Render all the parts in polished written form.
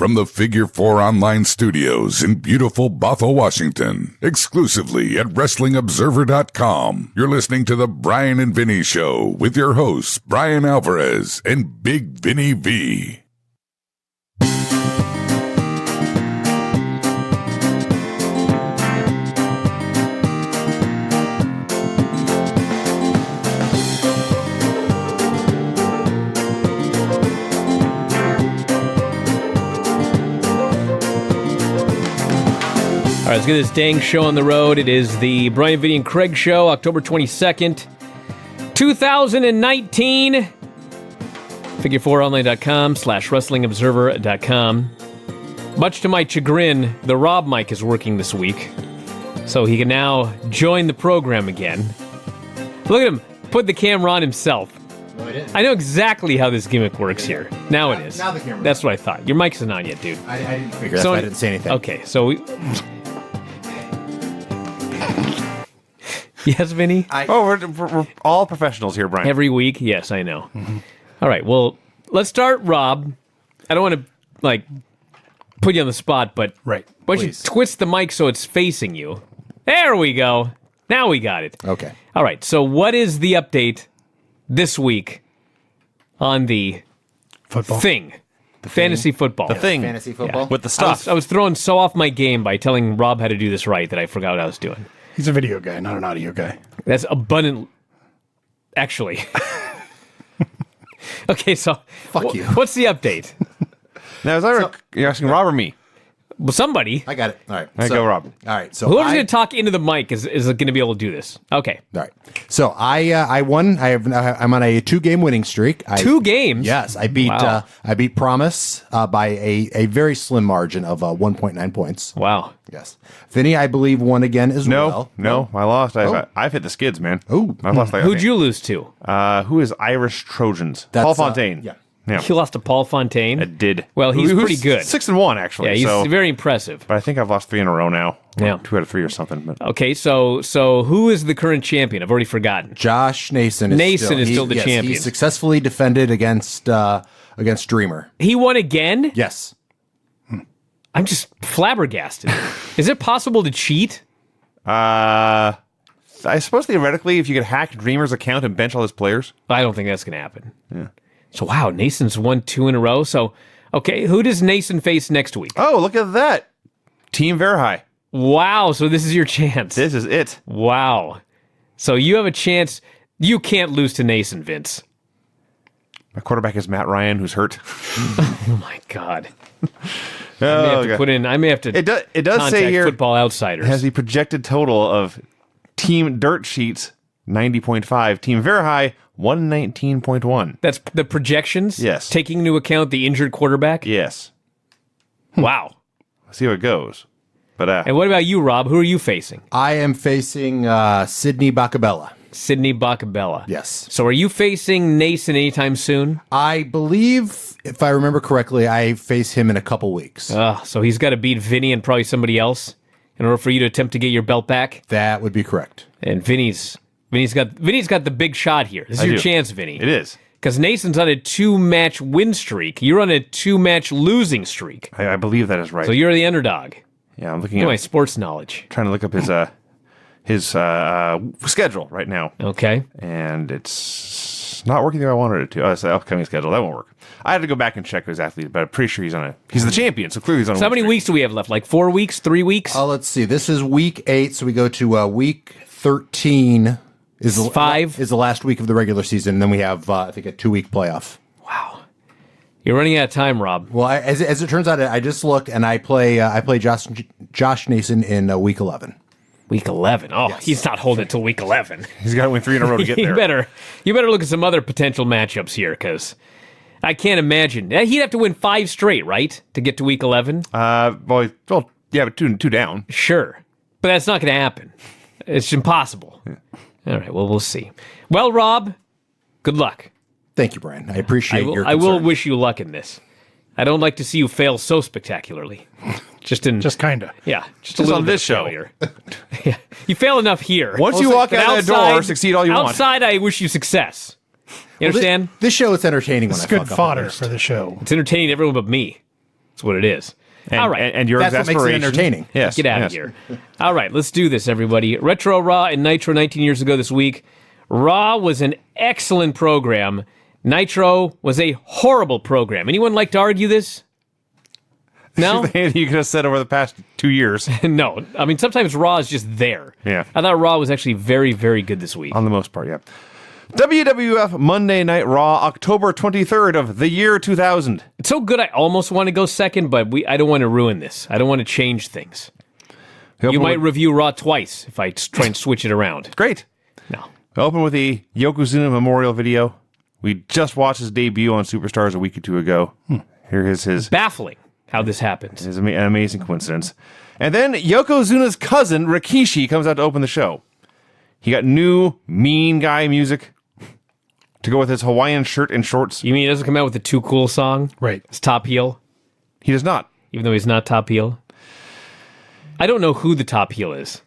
from the Figure 4 Online Studios in beautiful Bothell, Washington, exclusively at WrestlingObserver.com. You're listening to the Bryan and Vinny Show with your hosts, Bryan Alvarez and Big Vinny V. All right, let's get this dang show on the road. It is the Bryan, Vinny, and Craig Show, October 22nd, 2019. Figure4online.com/WrestlingObserver.com. Much to my chagrin, the Rob mic is working this week, so he can now join the program again. Look at him, put the camera on himself. No, I didn't. I know exactly how this gimmick works here. Now it is. Now the camera. That's what I thought. Your mic isn't on yet, dude. I didn't figure that's why I didn't say anything. Okay, so we... Yes, Vinny? We're all professionals here, Bryan. Every week? Yes, I know. Mm-hmm. All right, well, let's start, Rob. I don't want to, put you on the spot, but right. Why don't you twist the mic so it's facing you? There we go. Now we got it. Okay. All right, so what is the update this week on the football thing? The fantasy football. The thing. Fantasy football? Yeah. With the stuff. I was throwing so off my game by telling Rob how to do this right that I forgot what I was doing. He's a video guy, not an audio guy. That's abundant. Actually. Okay, so Fuck you. What's the update? Now, you're asking Rob or me? Well, somebody. I got it. All right. I go, Rob. All right. So Whoever's going to talk into the mic is going to be able to do this. Okay. All right. So I won. I'm on a 2-game winning streak. 2 games? Yes, I beat Wow. I beat Promise by a very slim margin of 1.9 points. Wow. Yes. Vinny, I believe, won again as well. No, I lost. I've hit the skids, man. Oh. I've lost. Who'd you lose to? Who is Irish Trojans? That's, Paul Fontaine. yeah. You lost to Paul Fontaine? I did. Well, he's Who's pretty good. 6-1, actually. Yeah, he's so, very impressive. but I think I've lost 3 in a row now. Yeah. 2 out of 3 or something. But. Okay, so who is the current champion? I've already forgotten. Josh Nason is still the champion. He successfully defended against Dreamer. He won again? Yes. I'm just flabbergasted. Is it possible to cheat? I suppose theoretically, if you could hack Dreamer's account and bench all his players. I don't think that's going to happen. Yeah. So, wow, Nason's won 2 in a row. So, okay, who does Nason face next week? Oh, look at that. Team Verhey. Wow, so this is your chance. This is it. Wow. So you have a chance. You can't lose to Nason, Vince. My quarterback is Matt Ryan, who's hurt. Oh, my God. I may have to It does contact say here, Football Outsiders. has the projected total of Team Dirt Sheets, 90.5. Team Verhey, 119.1. That's the projections? Yes. Taking into account the injured quarterback? Yes. Wow. Let's see how it goes. But And what about you, Rob? Who are you facing? I am facing Sydney Bacabella. Sydney Bacabella. Yes. So are you facing Nason anytime soon? I believe, if I remember correctly, I face him in a couple weeks. So he's got to beat Vinny and probably somebody else in order for you to attempt to get your belt back? That would be correct. And Vinny's got the big shot here. This is your chance, Vinny. it is. Because Nason's on a 2-match win streak. You're on a 2-match losing streak. I believe that is right. So you're the underdog. Yeah, I'm looking Look at my at sports knowledge. trying to look up his schedule right now. Okay. And it's not working the way I wanted it to. Oh, it's the upcoming schedule. That won't work. I had to go back and check his athletes, but I'm pretty sure he's the champion, so clearly he's on a So how win many streak. weeks do we have left? Like 4 weeks? 3 weeks? Let's see. This is week 8, so we go to week 13. Is the 5? Is the last week of the regular season, and then we have I think a 2-week playoff. Wow. You're running out of time, Rob. Well, as it turns out, I just looked and I play Josh Nason in week 11. Week 11. Oh, Yes. he's not holding it till week 11. He's got to win 3 in a row to get you there. better look at some other potential matchups here, because I can't imagine. He'd have to win 5 straight, right, to get to week 11? Yeah, but two down. Sure. But that's not going to happen. It's impossible. Yeah. All right, well, we'll see. Well, Rob, good luck. Thank you, Brian. I appreciate your I will concern. wish you luck in this. I don't like to see you fail so spectacularly. Just kind of. Yeah, just a little on bit this of show. failure. Yeah, you fail enough here. Once you walk But out of the door, succeed all you want. Outside, I wish you success. You understand? This show is entertaining when It's I good fuck up fodder at least. for the show. It's entertaining to everyone but me. That's what it is. And, All right. and your That's what makes it exasperation. entertaining. Yes. Get out of yes. here. All right, let's do this, everybody. Retro Raw and Nitro 19 years ago this week. Raw was an excellent program. Nitro was a horrible program. Anyone like to argue this? No? You could have said over the past 2 years, No. I mean, sometimes Raw is just there. Yeah. I thought Raw was actually very, very good this week. on the most part, yeah. WWF Monday Night Raw, October 23rd of the year 2000. It's so good I almost want to go second, but I don't want to ruin this. I don't want to change things. You might review Raw twice if I try and switch it around. Great. No. We open with the Yokozuna memorial video. We just watched his debut on Superstars a week or two ago. Here is his Baffling how this happens. an amazing coincidence. And then Yokozuna's cousin, Rikishi, comes out to open the show. He got new Mean Guy music to go with his Hawaiian shirt and shorts. You mean he doesn't come out with the Too Cool song? Right. It's top heel, He does not. even though he's not top heel? I don't know who the top heel is.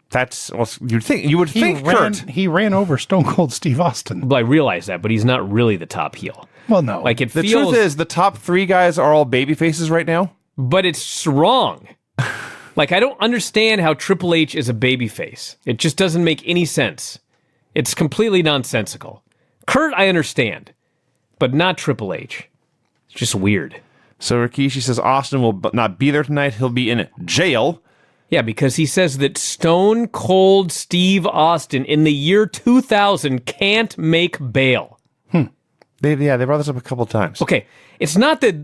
That's, well, you would think Kurt. He ran over Stone Cold Steve Austin. Well, I realize that, but he's not really the top heel. Well, no. Like it The feels, truth is, the top 3 guys are all baby faces right now. but it's wrong. Like, I don't understand how Triple H is a babyface. It just doesn't make any sense. It's completely nonsensical. Kurt, I understand, but not Triple H. It's just weird. So Rikishi says Austin will not be there tonight. He'll be in jail. Yeah, because he says that Stone Cold Steve Austin in the year 2000 can't make bail. They brought this up a couple times. Okay, it's not that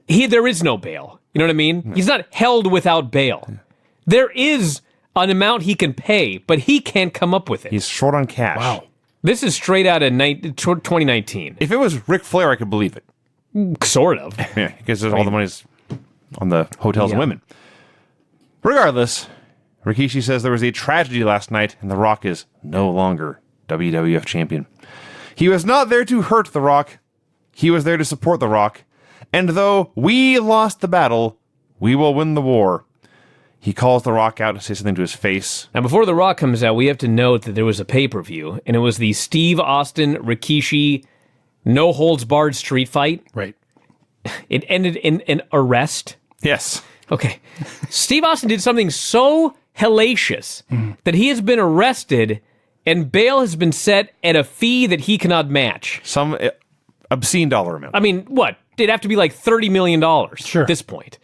there is no bail. You know what I mean? He's not held without bail. There is an amount he can pay, but he can't come up with it. He's short on cash. Wow. This is straight out of 2019. If it was Ric Flair, I could believe it. Sort of. Yeah, because all the money's on the hotels and women. Regardless, Rikishi says there was a tragedy last night, and The Rock is no longer WWF champion. He was not there to hurt The Rock. He was there to support The Rock. And though we lost the battle, we will win the war. He calls The Rock out to say something to his face. Now, before The Rock comes out, we have to note that there was a pay-per-view, and it was the Steve Austin Rikishi no-holds-barred street fight. Right. It ended in an arrest. Yes. Okay. Steve Austin did something so hellacious that he has been arrested and bail has been set at a fee that he cannot match. Some obscene dollar amount. I mean, what? It'd have to be like $30 million at this point.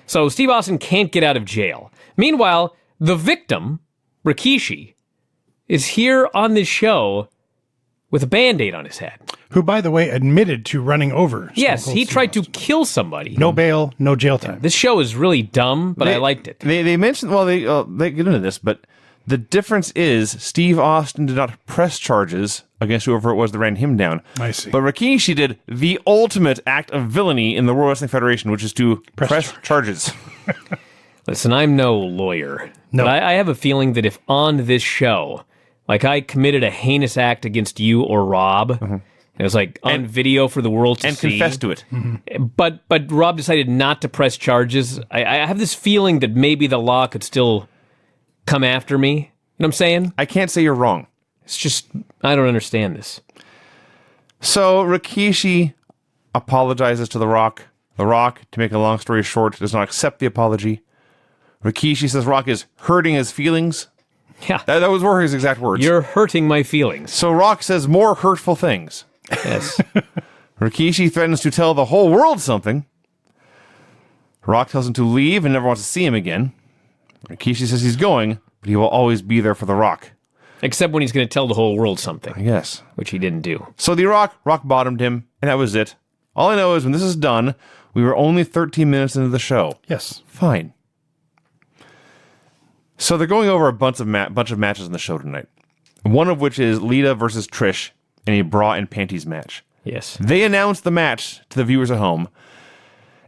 So Steve Austin can't get out of jail. Meanwhile, the victim, Rikishi, is here on this show with a Band-Aid on his head. Who, by the way, admitted to running over. Stone Yes, Cold he Steve tried to Austin. kill somebody. No bail, no jail time. This show is really dumb, but I liked it. They mentioned, well, they get into this, but the difference is Steve Austin did not press charges against whoever it was that ran him down. I see. But Rikishi did the ultimate act of villainy in the World Wrestling Federation, which is to press charges. Listen, I'm no lawyer, No. but I have a feeling that if on this show, like I committed a heinous act against you or Rob, and it was like on video for the world to and see, confess to it. but Rob decided not to press charges, I have this feeling that maybe the law could still come after me. You know what I'm saying? I can't say you're wrong. It's just, I don't understand this. So Rikishi apologizes to The Rock. The Rock, to make a long story short, does not accept the apology. Rikishi says Rock is hurting his feelings. Yeah, That were his exact words. you're hurting my feelings. So Rock says more hurtful things. Yes. Rikishi threatens to tell the whole world something. Rock tells him to leave and never wants to see him again. Rikishi says he's going, but he will always be there for The Rock. Except when he's going to tell the whole world something, Yes. which he didn't do. So The Rock bottomed him, and that was it. All I know is when this is done, we were only 13 minutes into the show. Yes. Fine. So they're going over a bunch of matches in the show tonight. One of which is Lita versus Trish in a bra and panties match. Yes. They announced the match to the viewers at home.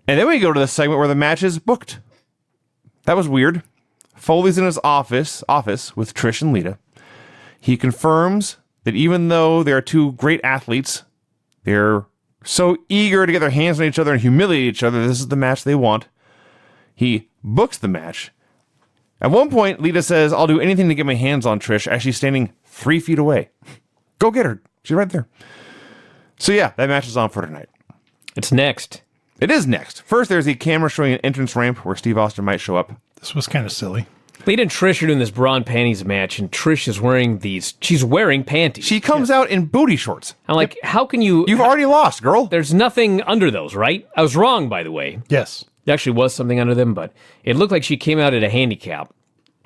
And then we go to the segment where the match is booked. That was weird. Foley's in his office with Trish and Lita. He confirms that even though they are two great athletes, they're so eager to get their hands on each other and humiliate each other. This is the match they want. He books the match. At one point, Lita says, "I'll do anything to get my hands on Trish," as she's standing 3 feet away. Go get her. She's right there. So yeah, that match is on for tonight. It's next. It is next. First, there's the camera showing an entrance ramp where Steve Austin might show up. This was kind of silly. Lita and Trish are doing this bra and panties match, and Trish is wearing she's wearing panties. She comes out in booty shorts. I'm like, how can you... You've already lost, girl. There's nothing under those, right? I was wrong, by the way. Yes. There actually was something under them, but it looked like she came out at a handicap.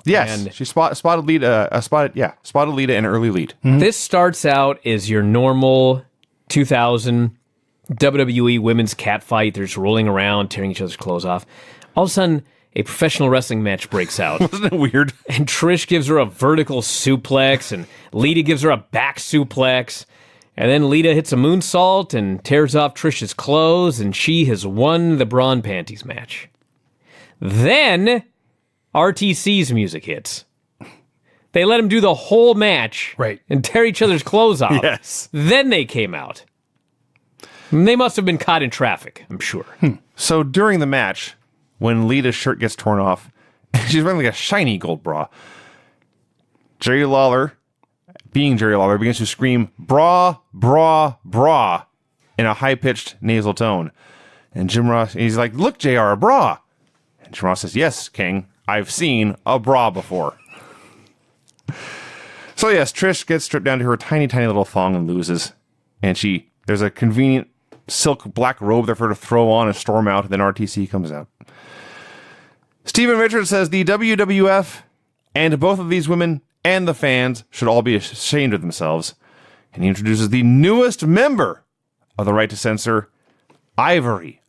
Yes, And she spotted Lita in early lead. This starts out as your normal 2000 WWE women's cat fight. They're just rolling around, tearing each other's clothes off. All of a sudden, a professional wrestling match breaks out. Wasn't it weird? And Trish gives her a vertical suplex, and Lita gives her a back suplex. And then Lita hits a moonsault and tears off Trish's clothes, and she has won the bra and panties match. Then RTC's music hits. They let him do the whole match Right. and tear each other's clothes off. Yes. Then they came out. And they must have been caught in traffic, I'm sure. So during the match, when Lita's shirt gets torn off, she's wearing like a shiny gold bra. Jerry Lawler, begins to scream, "Bra, bra, bra," in a high-pitched nasal tone. And Jim Ross, he's like, "Look, JR, a bra." And Jim Ross says, "Yes, King, I've seen a bra before." So yes, Trish gets stripped down to her tiny, tiny little thong and loses. And there's a convenient silk black robe there for her to throw on and storm out, and then RTC comes out. Steven Richards says the WWF and both of these women and the fans should all be ashamed of themselves. And he introduces the newest member of the Right to Censor, Ivory.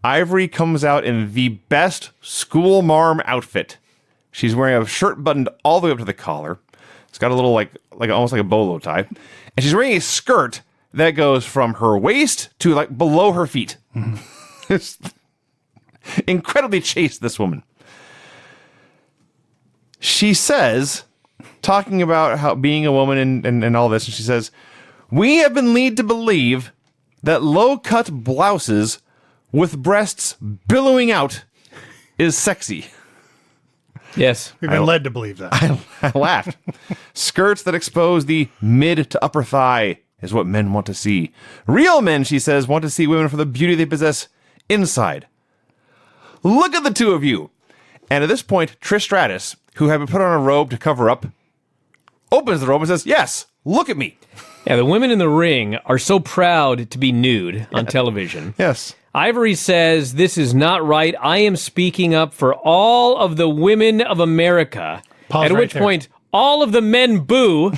Ivory comes out in the best school marm outfit. She's wearing a shirt buttoned all the way up to the collar. It's got a little like almost like a bolo tie. And she's wearing a skirt that goes from her waist to like below her feet. It's incredibly chaste, this woman. She says, talking about how being a woman and all this, and she says, "We have been led to believe that low-cut blouses with breasts billowing out is sexy." Yes. We've been led to believe that. I laughed. "Skirts that expose the mid to upper thigh is what men want to see. Real men," she says, "want to see women for the beauty they possess inside. Look at the two of you." And at this point, Trish Stratus, who had been put on a robe to cover up, opens the robe and says, "Yes, look at me." Yeah, the women in the ring are so proud to be nude on television. Yes. Ivory says, "This is not right. I am speaking up for all of the women of America." Pause At right which there. point, all of the men boo.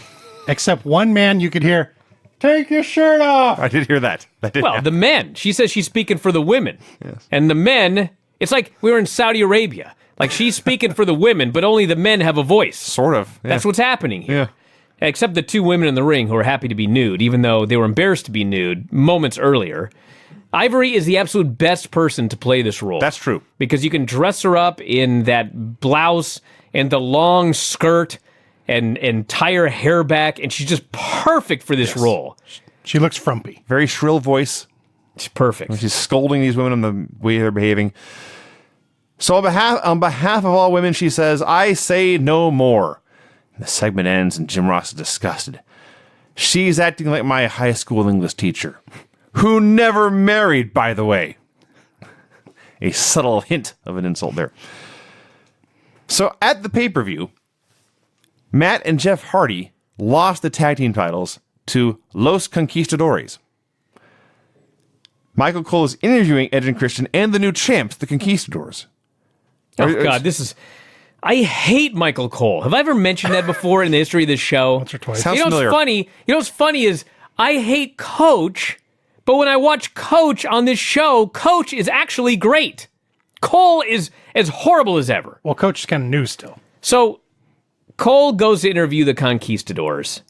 Except one man you could hear, "Take your shirt off." I did hear that. That did Well, happen. the men. She says she's speaking for the women. Yes. And the men, it's like we were in Saudi Arabia. Like she's speaking for the women, but only the men have a voice. Sort of. Yeah. That's what's happening here. Yeah. Except the two women in the ring who are happy to be nude, even though they were embarrassed to be nude moments earlier. Ivory is the absolute best person to play this role. That's true. Because you can dress her up in that blouse and the long skirt and tie her hair back, and she's just perfect for this role. She looks frumpy. Very shrill voice. She's perfect. She's scolding these women on the way they're behaving. So on behalf of all women, she says, "I say no more." And the segment ends and Jim Ross is disgusted. "She's acting like my high school English teacher, who never married, by the way." A subtle hint of an insult there. So at the pay-per-view, Matt and Jeff Hardy lost the tag team titles to Los Conquistadores. Michael Cole is interviewing Edge and Christian and the new champs, the Conquistadors. Oh, God, this is... I hate Michael Cole. Have I ever mentioned that before in the history of this show? Once or twice. Sounds You know familiar. what's funny? You know what's funny is I hate Coach, but when I watch Coach on this show, Coach is actually great. Cole is as horrible as ever. Well, Coach is kind of new still. So Cole goes to interview the Conquistadors,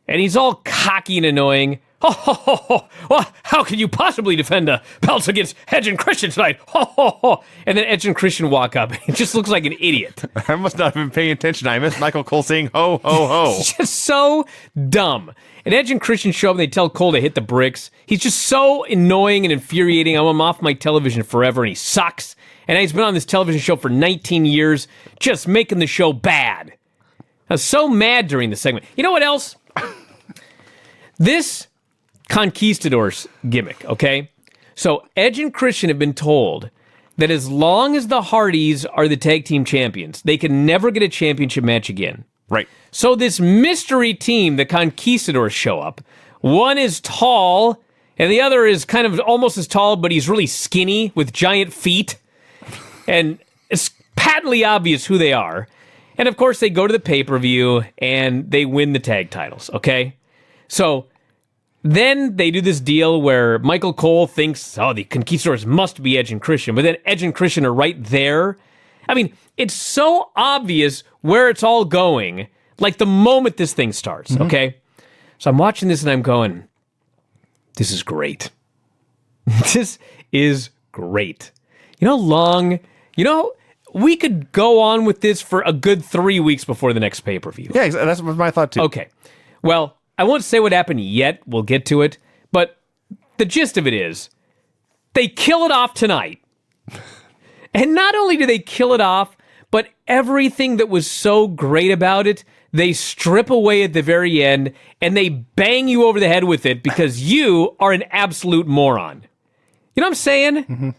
and he's all cocky and annoying. Ho, ho, ho, ho. Well, how can you possibly defend the belts against Edge and Christian tonight? Ho, ho, ho. And then Edge and Christian walk up. He just looks like an idiot. I must not have been paying attention. I missed Michael Cole saying ho, ho, ho. Just so dumb. And Edge and Christian show up and they tell Cole to hit the bricks. He's just so annoying and infuriating. I'm off my television forever and he sucks. And he's been on this television show for 19 years, just making the show bad. I was so mad during the segment. You know what else? This Conquistadors gimmick, okay? So Edge and Christian have been told that as long as the Hardys are the tag team champions, they can never get a championship match again. Right. So this mystery team, the Conquistadors, show up. One is tall, and the other is kind of almost as tall, but he's really skinny with giant feet. And it's patently obvious who they are. And of course, they go to the pay-per-view, and they win the tag titles, okay? So then they do this deal where Michael Cole thinks, oh, the Conquistadors must be Edge and Christian, but then Edge and Christian are right there. I mean, it's so obvious where it's all going, like the moment this thing starts, okay? So I'm watching this and I'm going, this is great. This is great. We could go on with this for a good 3 weeks before the next pay-per-view. Yeah, that's my thought too. Okay. Well, I won't say what happened yet. We'll get to it. But the gist of it is, they kill it off tonight. And not only do they kill it off, but everything that was so great about it, they strip away at the very end, and they bang you over the head with it because you are an absolute moron. You know what I'm saying? Mm-hmm.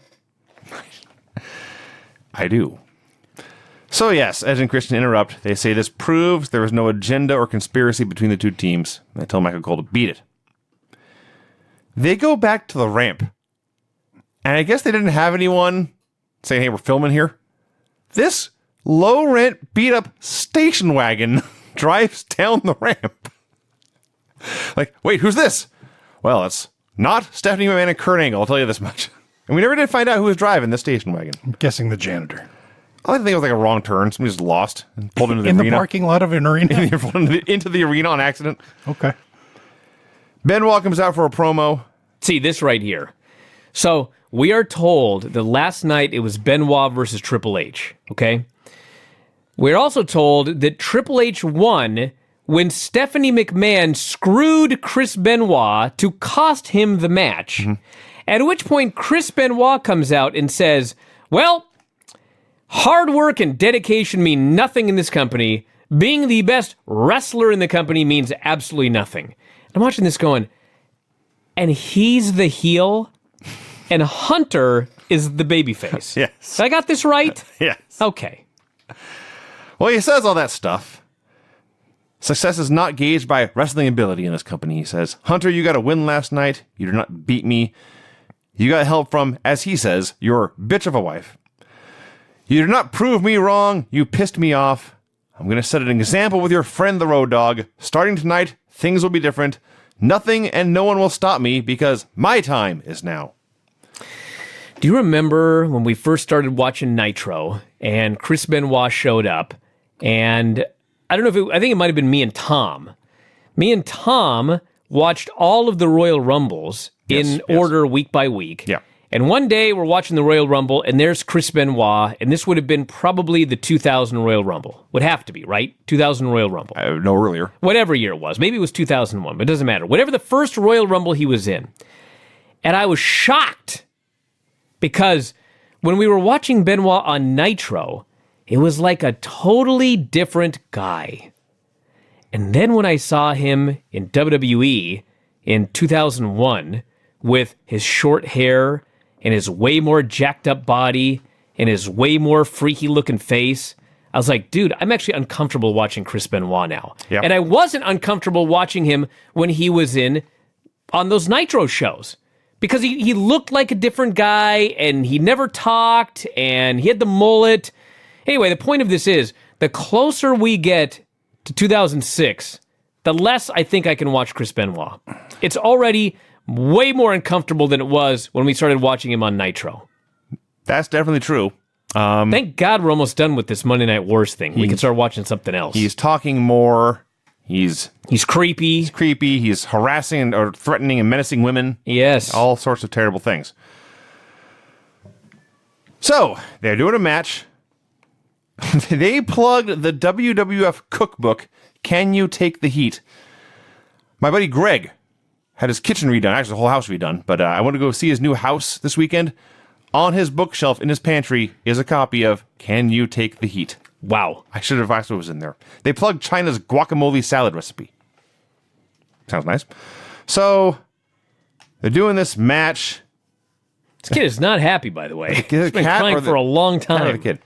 I do. So yes, Edge and Christian interrupt. They say this proves there was no agenda or conspiracy between the two teams. They tell Michael Cole to beat it. They go back to the ramp. And I guess they didn't have anyone saying, hey, we're filming here. This low-rent, beat-up station wagon drives down the ramp. Like, wait, who's this? Well, it's not Stephanie McMahon and Kurt Angle, I'll tell you this much. And we never did find out who was driving this station wagon. I'm guessing the janitor. I think it was like a wrong turn. Somebody just lost and pulled into the In arena. the parking lot of an arena? into the arena on accident. Okay. Benoit comes out for a promo. See, this right here. So, we are told that last night it was Benoit versus Triple H, okay? We're also told that Triple H won when Stephanie McMahon screwed Chris Benoit to cost him the match. At which point, Chris Benoit comes out and says, well, hard work and dedication mean nothing in this company. Being the best wrestler in the company means absolutely nothing. I'm watching this going, and he's the heel, and Hunter is the babyface. Yes. So I got this right? Yes. Okay. Well, he says all that stuff. Success is not gauged by wrestling ability in this company, he says. Hunter, you got a win last night. You did not beat me. You got help from, as he says, your bitch of a wife. You did not prove me wrong. You pissed me off. I'm going to set an example with your friend, the Road Dogg. Starting tonight, things will be different. Nothing and no one will stop me because my time is now. Do you remember when we first started watching Nitro and Chris Benoit showed up? And I don't know I think it might have been me and Tom. Me and Tom watched all of the Royal Rumbles in order week by week. Yeah. And one day we're watching the Royal Rumble and there's Chris Benoit, and this would have been probably the 2000 Royal Rumble. Would have to be, right? 2000 Royal Rumble. No earlier. Whatever year it was. Maybe it was 2001, but it doesn't matter. Whatever the first Royal Rumble he was in. And I was shocked because when we were watching Benoit on Nitro, it was like a totally different guy. And then when I saw him in WWE in 2001 with his short hair and his way more jacked up body and his way more freaky looking face, I was like, dude, I'm actually uncomfortable watching Chris Benoit now. Yep. And I wasn't uncomfortable watching him when he was on those Nitro shows. Because he looked like a different guy, and he never talked, and he had the mullet. Anyway, the point of this is, the closer we get to 2006, the less I think I can watch Chris Benoit. It's already way more uncomfortable than it was when we started watching him on Nitro. That's definitely true. Thank God we're almost done with this Monday Night Wars thing. We can start watching something else. He's talking more. He's creepy. creepy. He's harassing or threatening and menacing women. Yes. All sorts of terrible things. So, they're doing a match. They plugged the WWF cookbook, Can You Take the Heat? My buddy Greg had his kitchen redone, actually the whole house redone, but I want to go see his new house this weekend. On his bookshelf in his pantry is a copy of Can You Take the Heat? Wow. I should have asked what was in there. They plugged China's guacamole salad recipe. Sounds nice. So, they're doing this match. This kid is not happy, by the way. The He's been cat crying or the- for a long Kind of time. the kid.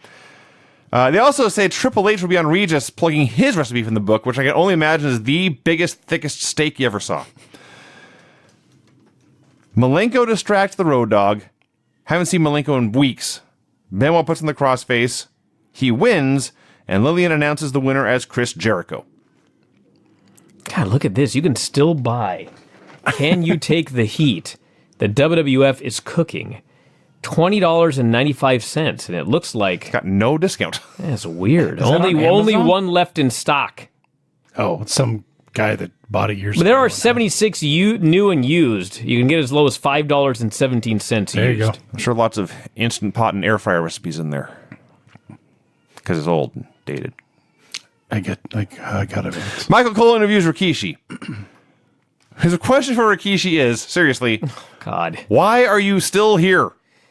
They also say Triple H will be on Regis plugging his recipe from the book, which I can only imagine is the biggest, thickest steak you ever saw. Malenko distracts the Road Dogg. Haven't seen Malenko in weeks. Benoit puts in the crossface. He wins, and Lillian announces the winner as Chris Jericho. God, look at this. You can still buy Can You Take the Heat? The WWF is cooking. $20.95, and it looks like Got no discount. that's weird. that on Only Amazon? one left in stock. Oh, it's some guy that bought it years But ago. there are 76 new and used. You can get as low as $5.17 There you used. go. I'm sure lots of Instant Pot and air fryer recipes in there. Because it's old and dated. I got it. Michael Cole interviews Rikishi. His question for Rikishi is, seriously, God. why are you still here?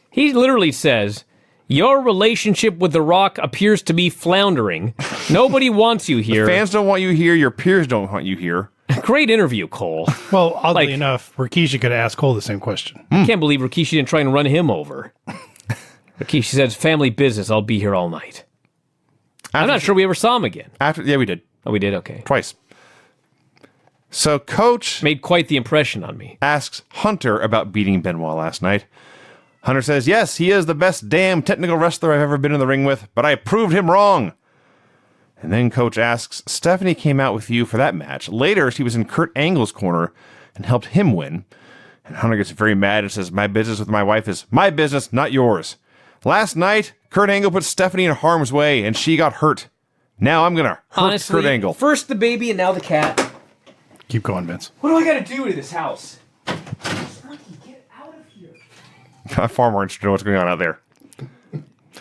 He literally says, your relationship with The Rock appears to be floundering. Nobody wants you here. Fans don't want you here. Your peers don't want you here. Great interview, Cole. Well, oddly Like- enough, Rikishi could ask Cole the same question. I can't believe Rikishi didn't try and run him over. Rikishi says, family business, I'll be here all night. I'm not sure we ever saw him again. Yeah, we did. Oh, we did? Okay. Twice. So Coach Made quite the impression on me. asks Hunter about beating Benoit last night. Hunter says, yes, he is the best damn technical wrestler I've ever been in the ring with, but I proved him wrong. And then Coach asks, Stephanie came out with you for that match. Later, she was in Kurt Angle's corner and helped him win. And Hunter gets very mad and says, my business with my wife is my business, not yours. Last night, Kurt Angle put Stephanie in harm's way, and she got hurt. Now I'm going to hurt Honestly, Kurt Angle. first the baby and now the cat. Keep going, Vince. What do I got to do to this house? Snuggie, get out of here. I'm far more interested in what's going on out there.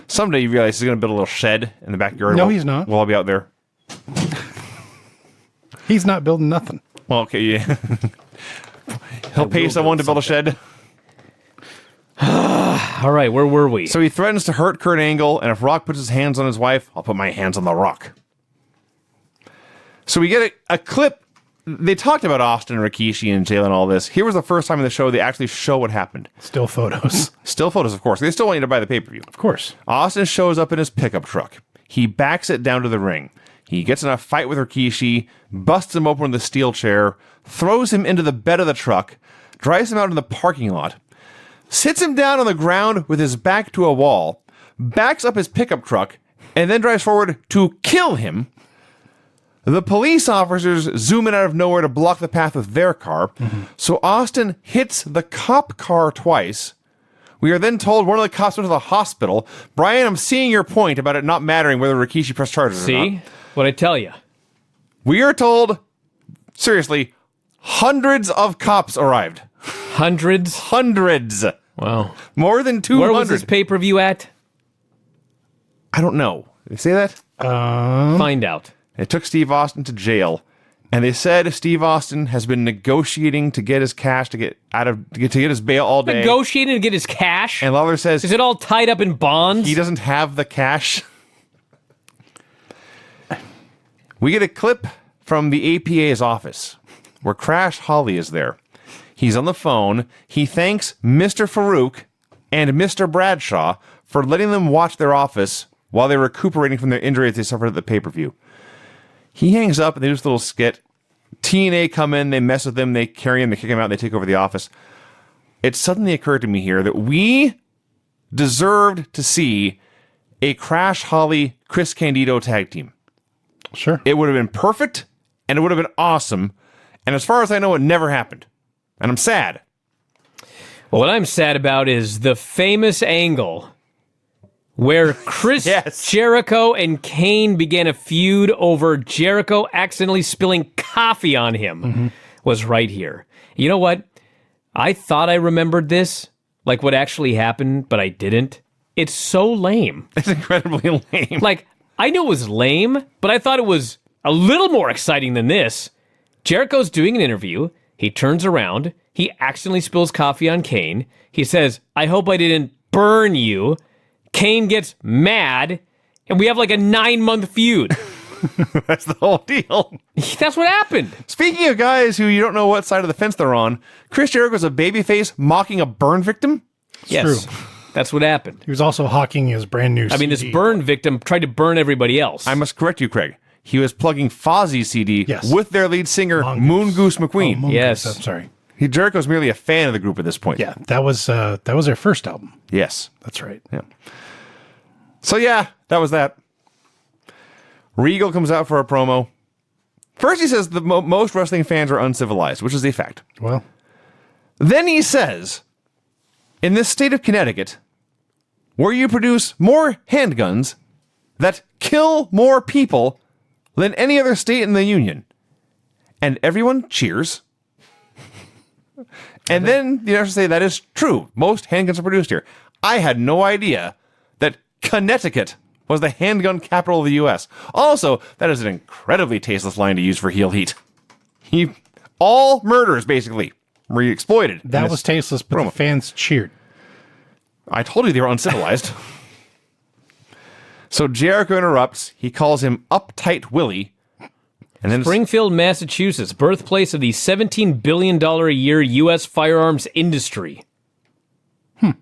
Someday you realize he's going to build a little shed in the backyard. No, We'll- he's not. We'll all be out there. He's not building nothing. Well, okay, yeah. He'll pay someone to build a shed. All right, where were we? So he threatens to hurt Kurt Angle, and if Rock puts his hands on his wife, I'll put my hands on the Rock. So we get a clip. They talked about Austin and Rikishi and jail and all this. Here was the first time in the show they actually show what happened. Still photos. Still photos, of course. They still want you to buy the pay-per-view. Of course. Austin shows up in his pickup truck. He backs it down to the ring. He gets in a fight with Rikishi, busts him open with a steel chair, throws him into the bed of the truck, drives him out in the parking lot, sits him down on the ground with his back to a wall, backs up his pickup truck, and then drives forward to kill him. The police officers zoom in out of nowhere to block the path with their car. So Austin hits the cop car twice. We are then told one of the cops went to the hospital. Brian, I'm seeing your point about it not mattering whether Rikishi pressed charges or not. See? What'd I tell you? We are told, seriously, hundreds of cops arrived. Hundreds? Hundreds. Wow. More than 200. Where was this pay-per-view at? I don't know. Did they say that? Find out. It took Steve Austin to jail, and they said Steve Austin has been negotiating to get his cash to get his bail all day. Negotiating to get his cash? And Lawler says Is it all tied up in bonds? he doesn't have the cash. We get a clip from the APA's office where Crash Holly is there. He's on the phone. He thanks Mr. Farouk and Mr. Bradshaw for letting them watch their office while they were recuperating from their injuries they suffered at the pay-per-view. He hangs up and they do this little skit. TNA come in, they mess with him, they carry him, they kick him out, and they take over the office. It suddenly occurred to me here that we deserved to see a Crash Holly Chris Candido tag team. Sure. It would have been perfect, and it would have been awesome. And as far as I know, it never happened. And I'm sad. Well, what I'm sad about is the famous angle where Chris Yes. Jericho and Kane began a feud over Jericho accidentally spilling coffee on him was right here. You know what? I thought I remembered this, like what actually happened, but I didn't. It's so lame. It's incredibly lame. Like, I knew it was lame, but I thought it was a little more exciting than this. Jericho's doing an interview. He turns around. He accidentally spills coffee on Kane. He says, I hope I didn't burn you. Kane gets mad, and we have like a 9-month feud. That's the whole deal. That's what happened. Speaking of guys who you don't know what side of the fence they're on, Chris Jericho's a babyface mocking a burn victim. Yes. true. That's what happened. He was also hawking his brand new I mean, this CD. burn victim tried to burn everybody else. I must correct you, Craig. He was plugging Fozzie's CD Yes. with their lead singer, Mongoose. Moon Goose McQueen. Moon Yes. Goose, I'm sorry. Jericho's merely a fan of the group at this point. Yeah, that was their first album. Yes. That's right. Yeah. So, yeah, that was that. Regal comes out for a promo. First, he says the most wrestling fans are uncivilized, which is a fact. Well, Then he says, in this state of Connecticut, where you produce more handguns that kill more people than any other state in the Union, and everyone cheers. And then you have to say that is true. Most handguns are produced here. I had no idea that Connecticut was the handgun capital of the U.S. Also, that is an incredibly tasteless line to use for heel heat. All murders, basically, were exploited. in that this was tasteless, but promo. the fans cheered. I told you they were uncivilized. So Jericho interrupts. He calls him Uptight Willie. And then Springfield, Massachusetts, birthplace of the $17 billion a year U.S. firearms industry. well,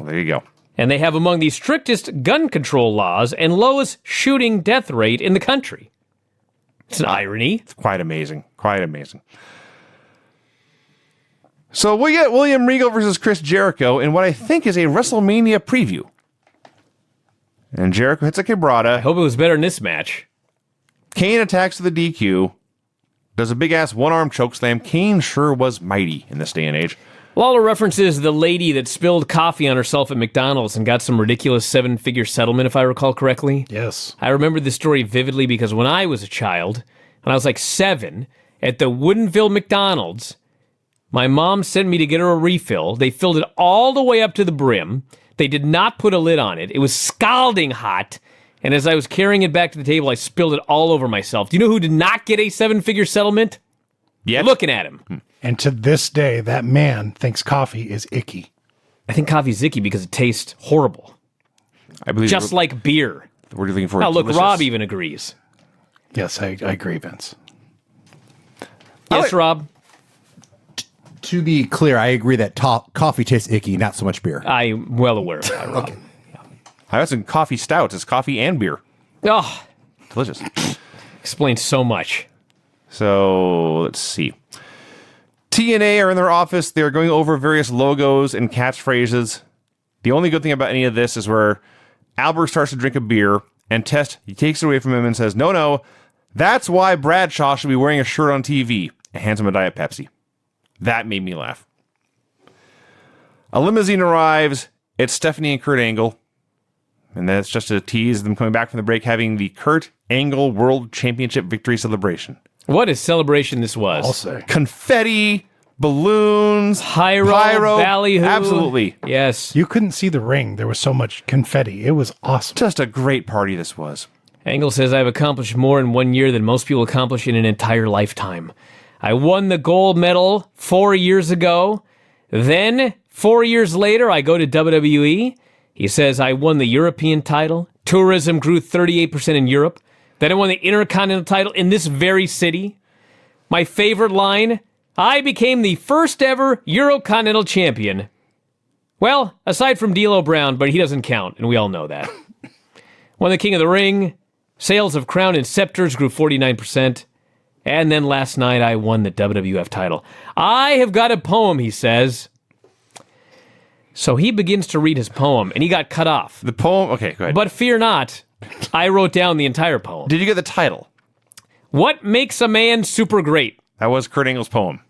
there you go. And they have among the strictest gun control laws and lowest shooting death rate in the country. It's an irony. It's quite amazing. Quite amazing. So we get William Regal versus Chris Jericho in what I think is a WrestleMania preview. And Jericho hits a quebrada. Hope it was better in this match. Kane attacks to the DQ. Does a big-ass one-arm chokeslam. Kane sure was mighty in this day and age. Lawler references the lady that spilled coffee on herself at McDonald's and got some ridiculous seven-figure settlement, if I recall correctly. Yes. I remember this story vividly because when I was a child, when I was like 7, at the Woodinville McDonald's, my mom sent me to get her a refill. They filled it all the way up to the brim. They did not put a lid on it. It was scalding hot. And as I was carrying it back to the table, I spilled it all over myself. Do you know who did not get a seven-figure settlement? Yet. Looking at him. And to this day, that man thinks coffee is icky. I think coffee's icky because it tastes horrible. I believe Just like beer. we're looking for. Oh, look, delicious. Rob even agrees. Yes, I agree, Vince. Yes, Rob? To be clear, I agree that coffee tastes icky, not so much beer. I'm well aware of that, Rob. I got some coffee stouts. It's coffee and beer. Oh, Delicious. explains so much. So let's see. TNA are in their office. They're going over various logos and catchphrases. The only good thing about any of this is where Albert starts to drink a beer and he takes it away from him and says, no, that's why Bradshaw should be wearing a shirt on TV, and hands him a Diet Pepsi. That made me laugh. A limousine arrives. It's Stephanie and Kurt Angle. And that's just a tease them coming back from the break, having the Kurt Angle World Championship victory celebration. What a celebration this was. I'll say. Confetti, balloons, Pyro, ballyhoo. Absolutely. Yes. You couldn't see the ring. There was so much confetti. It was awesome. Just a great party this was. Angle says, I've accomplished more in 1 year than most people accomplish in an entire lifetime. I won the gold medal 4 years ago. Then, 4 years later, I go to WWE. He says, I won the European title. Tourism grew 38% in Europe. Then I won the Intercontinental title in this very city. My favorite line, I became the first ever Eurocontinental champion. Well, aside from D'Lo Brown, but he doesn't count, and we all know that. Won the King of the Ring. Sales of crown and scepters grew 49%. And then last night I won the WWF title. I have got a poem, he says. So he begins to read his poem, and he got cut off. The poem, okay, go ahead. But fear not, I wrote down the entire poem. Did you get the title? What makes a man super great? That was Kurt Angle's poem.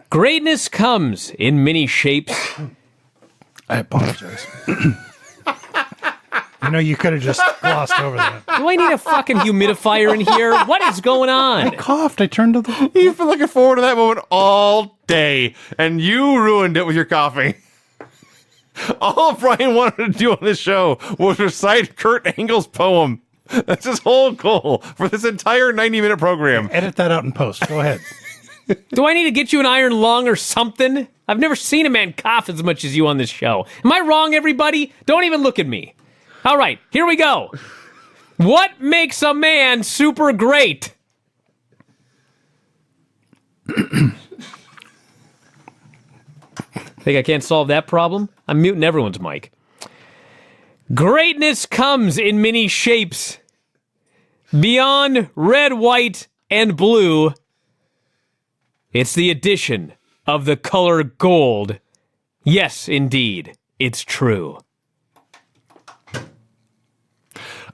Greatness comes in many shapes. I apologize. You could have just glossed over that. Do I need a fucking humidifier in here? What is going on? Coughed. I turned to the... You've been looking forward to that moment all day, and you ruined it with your coughing. All Brian wanted to do on this show was recite Kurt Angle's poem. That's his whole goal for this entire 90-minute program. Edit that out in post. Go ahead. Do I need to get you an iron lung or something? I've never seen a man cough as much as you on this show. Am I wrong, everybody? Don't even look at me. All right, here we go. What makes a man super great? Think I can't solve that problem? I'm muting everyone's mic. Greatness comes in many shapes. Beyond red, white, and blue, it's the addition of the color gold. Yes, indeed, it's true.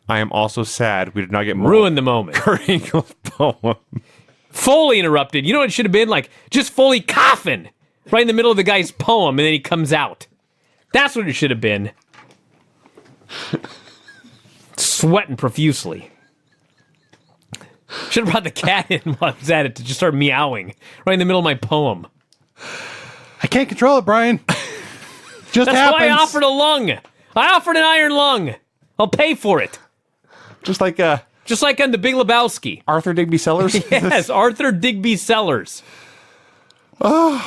I am also sad we did not get more. Ruined the moment. Kurt Angle's poem. Foley interrupted. You know what it should have been? Like, just Foley coughing right in the middle of the guy's poem, and then he comes out. That's what it should have been. Sweating profusely. Should have brought the cat in while I was at it to just start meowing right in the middle of my poem. I can't control it, Brian. Just That's happens. why I offered a lung. I offered an iron lung. I'll pay for it. Just like on The Big Lebowski. Arthur Digby Sellers. Yes, Arthur Digby Sellers. You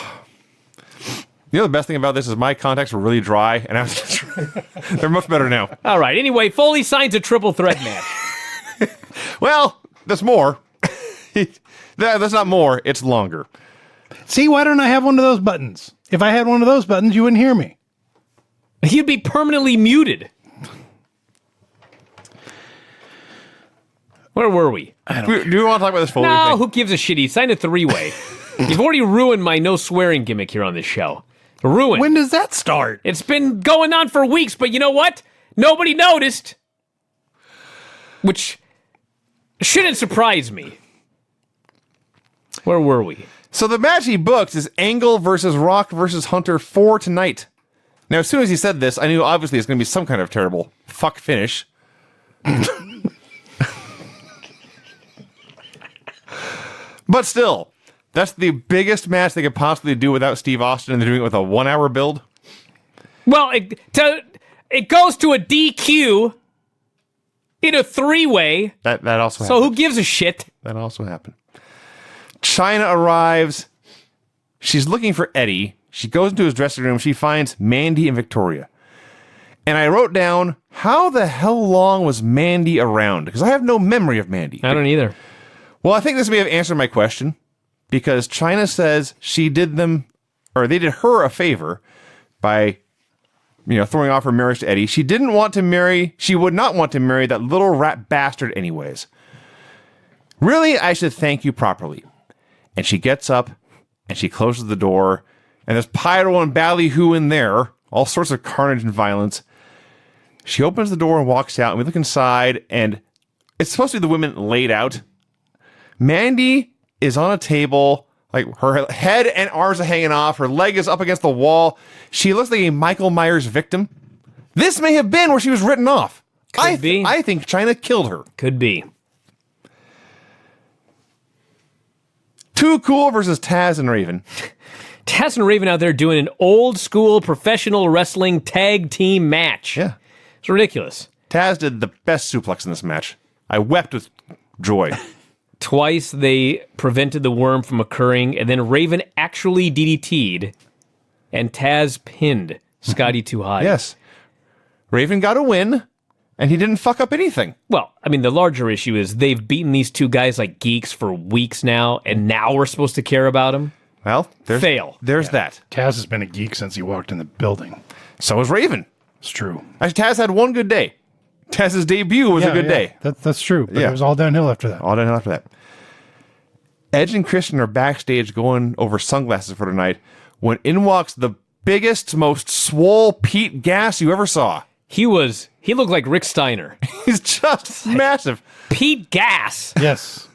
know the best thing about this is my contacts were really dry, and I was they're much better now. All right, anyway, Foley signs a triple threat match. Well, there's more. That's not more. It's longer. See, why don't I have one of those buttons? If I had one of those buttons, you wouldn't hear me. He'd be permanently muted. Where were we? Do you want to talk about this Foley No, thing? who gives a shit? He signed a three-way. You've already ruined my no swearing gimmick here on this show. Ruined. When does that start? It's been going on for weeks, but you know what? Nobody noticed. Which shouldn't surprise me. Where were we? So the match he booked is Angle versus Rock versus Hunter for tonight. Now, as soon as he said this, I knew obviously it's going to be some kind of terrible fuck finish. But still, that's the biggest match they could possibly do without Steve Austin, and they're doing it with a 1 hour build. Well, it goes to a DQ in a three-way. That also So happened. who gives a shit? That also happened. Chyna arrives. She's looking for Eddie. She goes into his dressing room. She finds Mandy and Victoria. And I wrote down, how the hell long was Mandy around? Because I have no memory of Mandy. I don't either. Well, I think this may have answered my question, because Chyna says they did her a favor by, throwing off her marriage to Eddie. She would not want to marry that little rat bastard anyways. Really, I should thank you properly. And she gets up and she closes the door, and there's pyro and ballyhoo in there, all sorts of carnage and violence. She opens the door and walks out, and we look inside, and it's supposed to be the women laid out. Mandy is on a table, like her head and arms are hanging off. Her leg is up against the wall. She looks like a Michael Myers victim. This may have been where she was written off. Could be. I think Chyna killed her. Could be. Too Cool versus Taz and Raven. Taz and Raven out there doing an old school professional wrestling tag team match. Yeah. It's ridiculous. Taz did the best suplex in this match. I wept with joy. Twice they prevented the worm from occurring, and then Raven actually DDT'd, and Taz pinned Scotty Too High. Yes. Raven got a win, and he didn't fuck up anything. Well, I mean, the larger issue is they've beaten these two guys like geeks for weeks now, and now we're supposed to care about them. Well, there's that. Taz has been a geek since he walked in the building. So is Raven. It's true. Actually, Taz had one good day. Taz's debut was a good day. That's true. But Yeah. it was all downhill after that. All done after that. Edge and Christian are backstage going over sunglasses for tonight when in walks the biggest, most swole Pete Gas you ever saw. He looked like Rick Steiner. He's just massive. Pete Gas. Yes.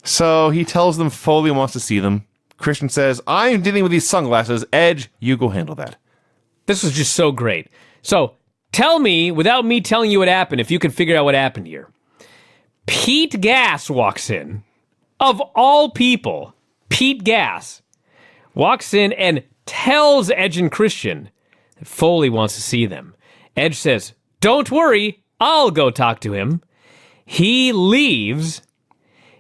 So he tells them Foley wants to see them. Christian says, I'm dealing with these sunglasses. Edge, you go handle that. This was just so great. So tell me, without me telling you what happened, if you can figure out what happened here. Pete Gas walks in. Of all people, Pete Gas walks in and tells Edge and Christian that Foley wants to see them. Edge says, don't worry, I'll go talk to him. He leaves.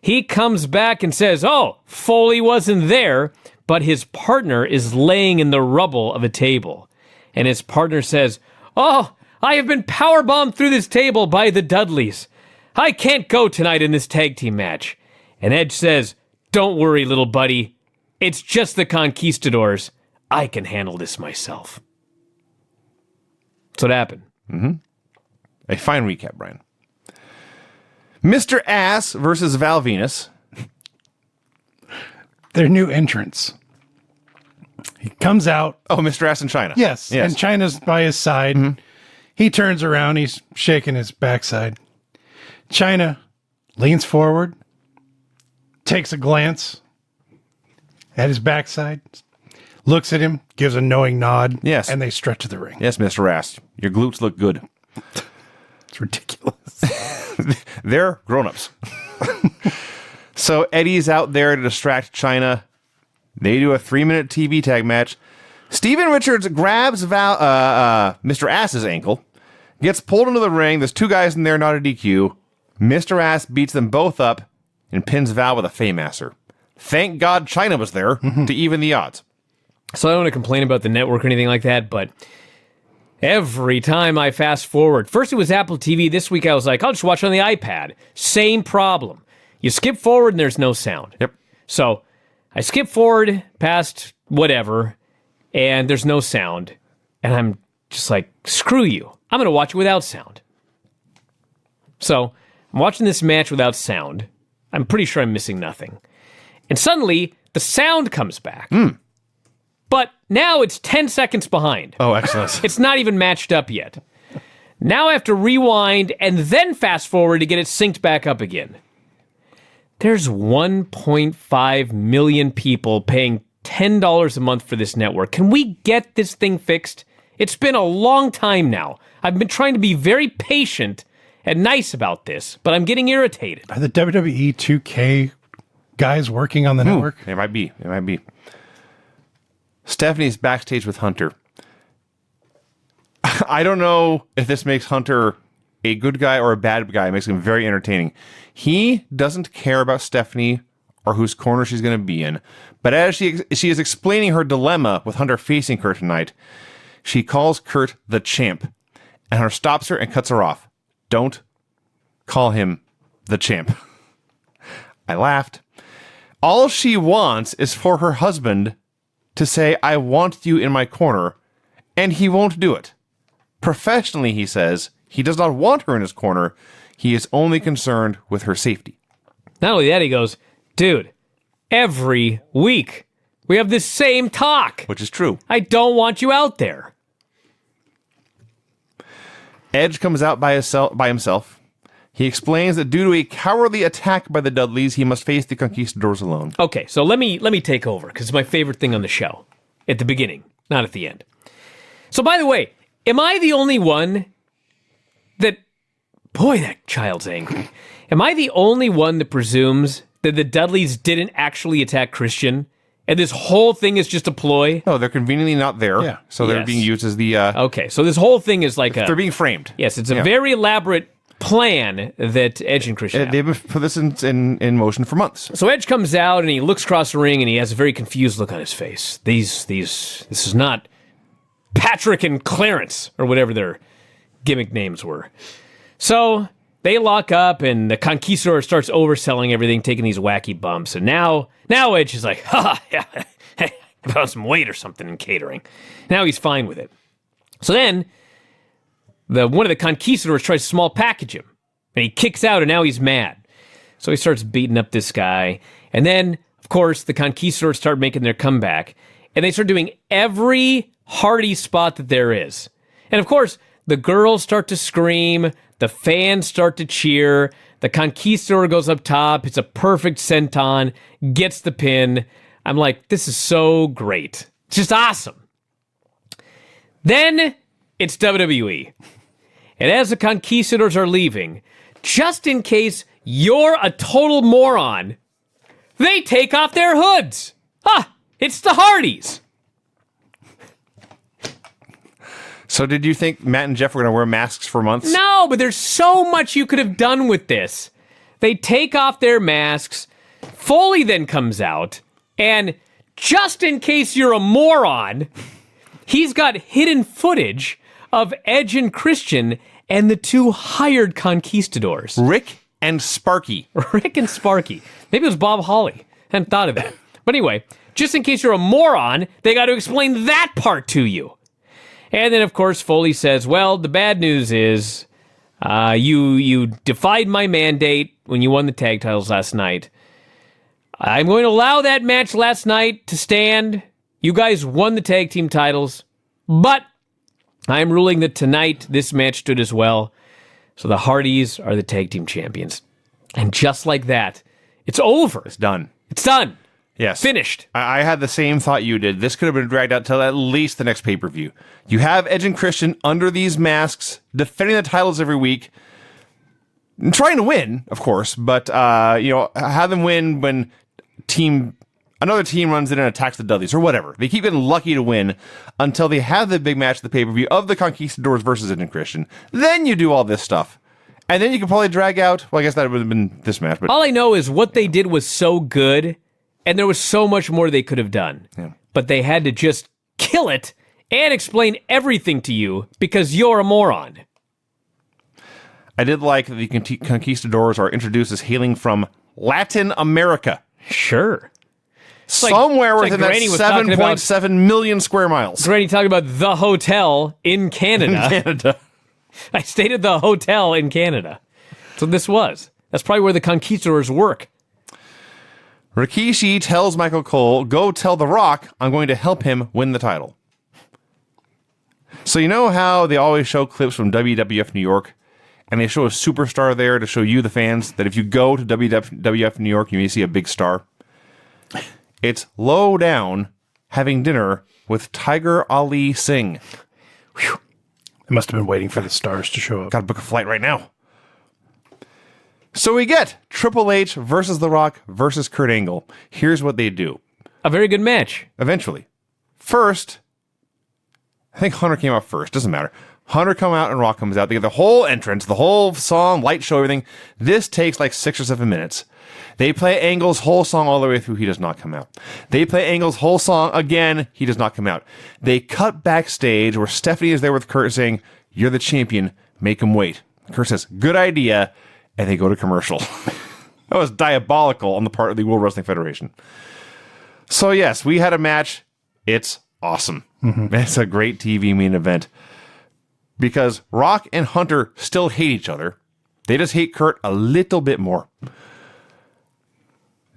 He comes back and says, oh, Foley wasn't there, but his partner is laying in the rubble of a table. And his partner says, oh, I have been powerbombed through this table by the Dudleys. I can't go tonight in this tag team match. And Edge says, don't worry, little buddy. It's just the Conquistadors. I can handle this myself. That's what happened. A fine recap, Brian. Mr. Ass versus Val Venus. Their new entrance. He comes out. Oh, Mr. Ass in China. Yes. And China's by his side. He turns around. He's shaking his backside. China leans forward, takes a glance at his backside, looks at him, gives a knowing nod. Yes. And they stretch to the ring. Yes, Mr. Ass. Your glutes look good. It's ridiculous. They're grown-ups. So Eddie's out there to distract China. They do a 3-minute TV tag match. Steven Richards grabs Mr. Ass's ankle, gets pulled into the ring. There's 2 guys in there, not a DQ. Mr. Ass beats them both up and pins Val with a Faymaster. Thank God China was there to even the odds. So I don't want to complain about the network or anything like that, but every time I fast forward, first it was Apple TV. This week I was like, I'll just watch on the iPad. Same problem. You skip forward and there's no sound. Yep. So I skip forward past whatever, and there's no sound. And I'm just like, screw you. I'm going to watch it without sound. So I'm watching this match without sound. I'm pretty sure I'm missing nothing. And suddenly, the sound comes back. But now it's 10 seconds behind. Oh, excellent. It's not even matched up yet. Now I have to rewind and then fast forward to get it synced back up again. There's 1.5 million people paying $10 a month for this network. Can we get this thing fixed? It's been a long time now. I've been trying to be very patient and nice about this, but I'm getting irritated. Are the WWE 2K guys working on the network? It might be. It might be. Stephanie's backstage with Hunter. I don't know if this makes Hunter a good guy or a bad guy. It makes him very entertaining. He doesn't care about Stephanie or whose corner she's going to be in. But as she is explaining her dilemma with Hunter facing her tonight, she calls Kurt the champ. And Hunter stops her and cuts her off. Don't call him the champ. I laughed. All she wants is for her husband to say, I want you in my corner, and he won't do it. Professionally, he says, he does not want her in his corner. He is only concerned with her safety. Not only that, he goes, dude, every week we have this same talk. Which is true. I don't want you out there. Edge comes out by himself. He explains that due to a cowardly attack by the Dudleys, he must face the Conquistadors alone. Okay, so let me take over, because it's my favorite thing on the show. At the beginning, not at the end. So by the way, am I the only one that... Boy, that child's angry. Am I the only one that presumes that the Dudleys didn't actually attack Christian, and this whole thing is just a ploy? No, they're conveniently not there. Yeah. So they're Yes. being used as the... Okay, so this whole thing is like they're being framed. Yes, it's a very elaborate plan that Edge and Christian have. They've been put this in motion for months. So Edge comes out and he looks across the ring and he has a very confused look on his face. This is not Patrick and Clarence or whatever their gimmick names were. So they lock up and the Conquistador starts overselling everything, taking these wacky bumps. And now Edge is like, yeah, I found some weight or something in catering. Now he's fine with it. So then one of the Conquistadors tries to small package him, and he kicks out, and now he's mad. So he starts beating up this guy. And then, of course, the Conquistadors start making their comeback, and they start doing every Hardy spot that there is. And, of course, the girls start to scream, the fans start to cheer, the Conquistador goes up top, it's a perfect senton, gets the pin. I'm like, this is so great. It's just awesome. Then it's WWE. And as the Conquistadors are leaving, just in case you're a total moron, they take off their hoods. It's the Hardys. So did you think Matt and Jeff were going to wear masks for months? No, but there's so much you could have done with this. They take off their masks, Foley then comes out, and just in case you're a moron, he's got hidden footage of Edge and Christian and the two hired Conquistadors. Rick and Sparky. Rick and Sparky. Maybe it was Bob Holly. Hadn't thought of that. But anyway, Just in case you're a moron, they got to explain that part to you. And then, of course, Foley says, well, the bad news is you defied my mandate when you won the tag titles last night. I'm going to allow that match last night to stand. You guys won the tag team titles, but I'm ruling that tonight this match stood as well. So the Hardys are the tag team champions. And just like that, it's over. It's done. It's done. Yes. Finished. I had the same thought you did. This could have been dragged out till at least the next pay-per-view. You have Edge and Christian under these masks, defending the titles every week, and trying to win, of course, but have them win when another team runs in and attacks the Dudleys or whatever. They keep getting lucky to win until they have the big match at the pay-per-view of the Conquistadors versus Edge and Christian. Then you do all this stuff. And then you can probably drag out, well, I guess that would have been this match. But all I know is what they did was so good, and there was so much more they could have done. Yeah. But they had to just kill it and explain everything to you because you're a moron. I did like that the Conquistadors are introduced as hailing from Latin America. Sure. Somewhere like within that Granny was talking about- 7.7 million square miles. Granny talking about the hotel in Canada. Canada. I stayed at the hotel in Canada. That's what this was. That's probably where the Conquistadors work. Rikishi tells Michael Cole, go tell The Rock I'm going to help him win the title. So you know how they always show clips from WWF New York, and they show a superstar there to show you, the fans, that if you go to WWF New York, you may see a big star? It's Low Down having dinner with Tiger Ali Singh. Whew. They must have been waiting for the stars to show up. Got to book a flight right now. So we get Triple H versus The Rock versus Kurt Angle. Here's what they do. A very good match. Eventually. First, I think Hunter came out first. Doesn't matter. Hunter come out and Rock comes out. They get the whole entrance, the whole song, light show, everything. This takes like 6 or 7 minutes. They play Angle's whole song all the way through. He does not come out. They play Angle's whole song again. He does not come out. They cut backstage where Stephanie is there with Kurt saying, you're the champion. Make him wait. Kurt says, good idea. And they go to commercial. That was diabolical on the part of the World Wrestling Federation. So yes, we had a match. It's awesome. Mm-hmm. It's a great TV main event. Because Rock and Hunter still hate each other. They just hate Kurt a little bit more.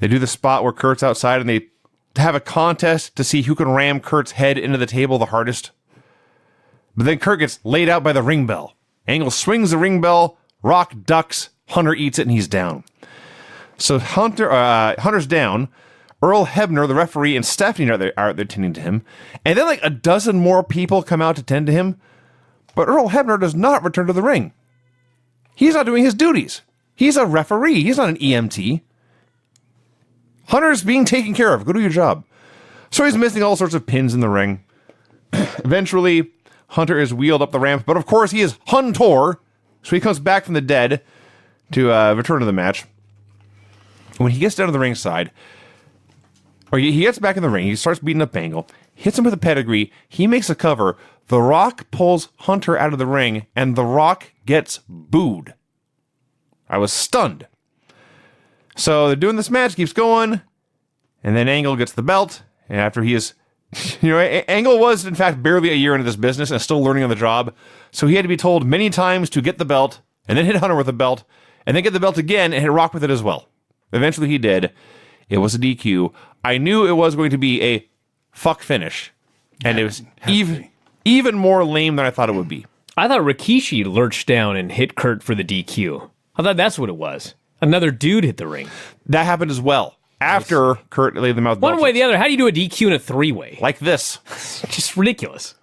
They do the spot where Kurt's outside and they have a contest to see who can ram Kurt's head into the table the hardest. But then Kurt gets laid out by the ring bell. Angle swings the ring bell, Rock ducks, Hunter eats it, and he's down. So Hunter's down. Earl Hebner, the referee, and Stephanie are there attending to him. And then like a dozen more people come out to tend to him. But Earl Hebner does not return to the ring. He's not doing his duties. He's a referee. He's not an EMT. Hunter's being taken care of. Go do your job. So he's missing all sorts of pins in the ring. Eventually, Hunter is wheeled up the ramp. But of course, he is Huntor. So he comes back from the dead to return to the match. When he gets down to the ringside, or he gets back in the ring, he starts beating up Angle, hits him with a pedigree, he makes a cover, The Rock pulls Hunter out of the ring, and The Rock gets booed. I was stunned. So they're doing this match, keeps going, and then Angle gets the belt, and after he is, Angle was, in fact, barely a year into this business and still learning on the job, so he had to be told many times to get the belt, and then hit Hunter with the belt, and then get the belt again and hit Rock with it as well. Eventually he did. It was a DQ. I knew it was going to be a fuck finish, and it was even more lame than I thought it would be. I thought Rikishi lurched down and hit Kurt for the DQ. I thought that's what it was. Another dude hit the ring. That happened as well. After Kurt laid them out. One way or the other. How do you do a DQ in a 3-way? Like this. Just ridiculous.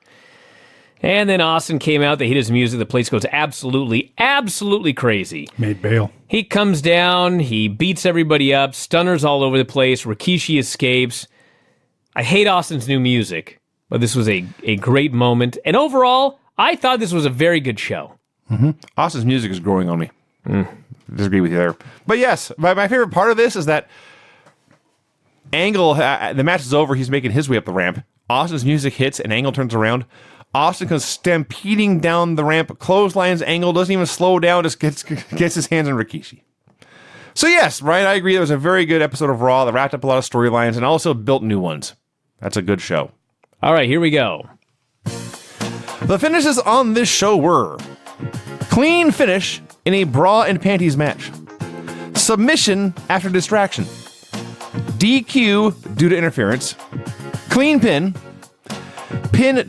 And then Austin came out. They hit his music. The place goes absolutely, absolutely crazy. Made bail. He comes down. He beats everybody up. Stunners all over the place. Rikishi escapes. I hate Austin's new music, but this was a great moment. And overall, I thought this was a very good show. Mm-hmm. Austin's music is growing on me. Disagree with you there. But yes, my favorite part of this is that Angle, the match is over. He's making his way up the ramp. Austin's music hits and Angle turns around. Austin comes stampeding down the ramp, clotheslines Angle, doesn't even slow down, just gets his hands on Rikishi. So yes, Ryan, I agree. It was a very good episode of Raw that wrapped up a lot of storylines and also built new ones. That's a good show. All right, here we go. The finishes on this show were clean finish in a bra and panties match, submission after distraction, DQ due to interference, clean pin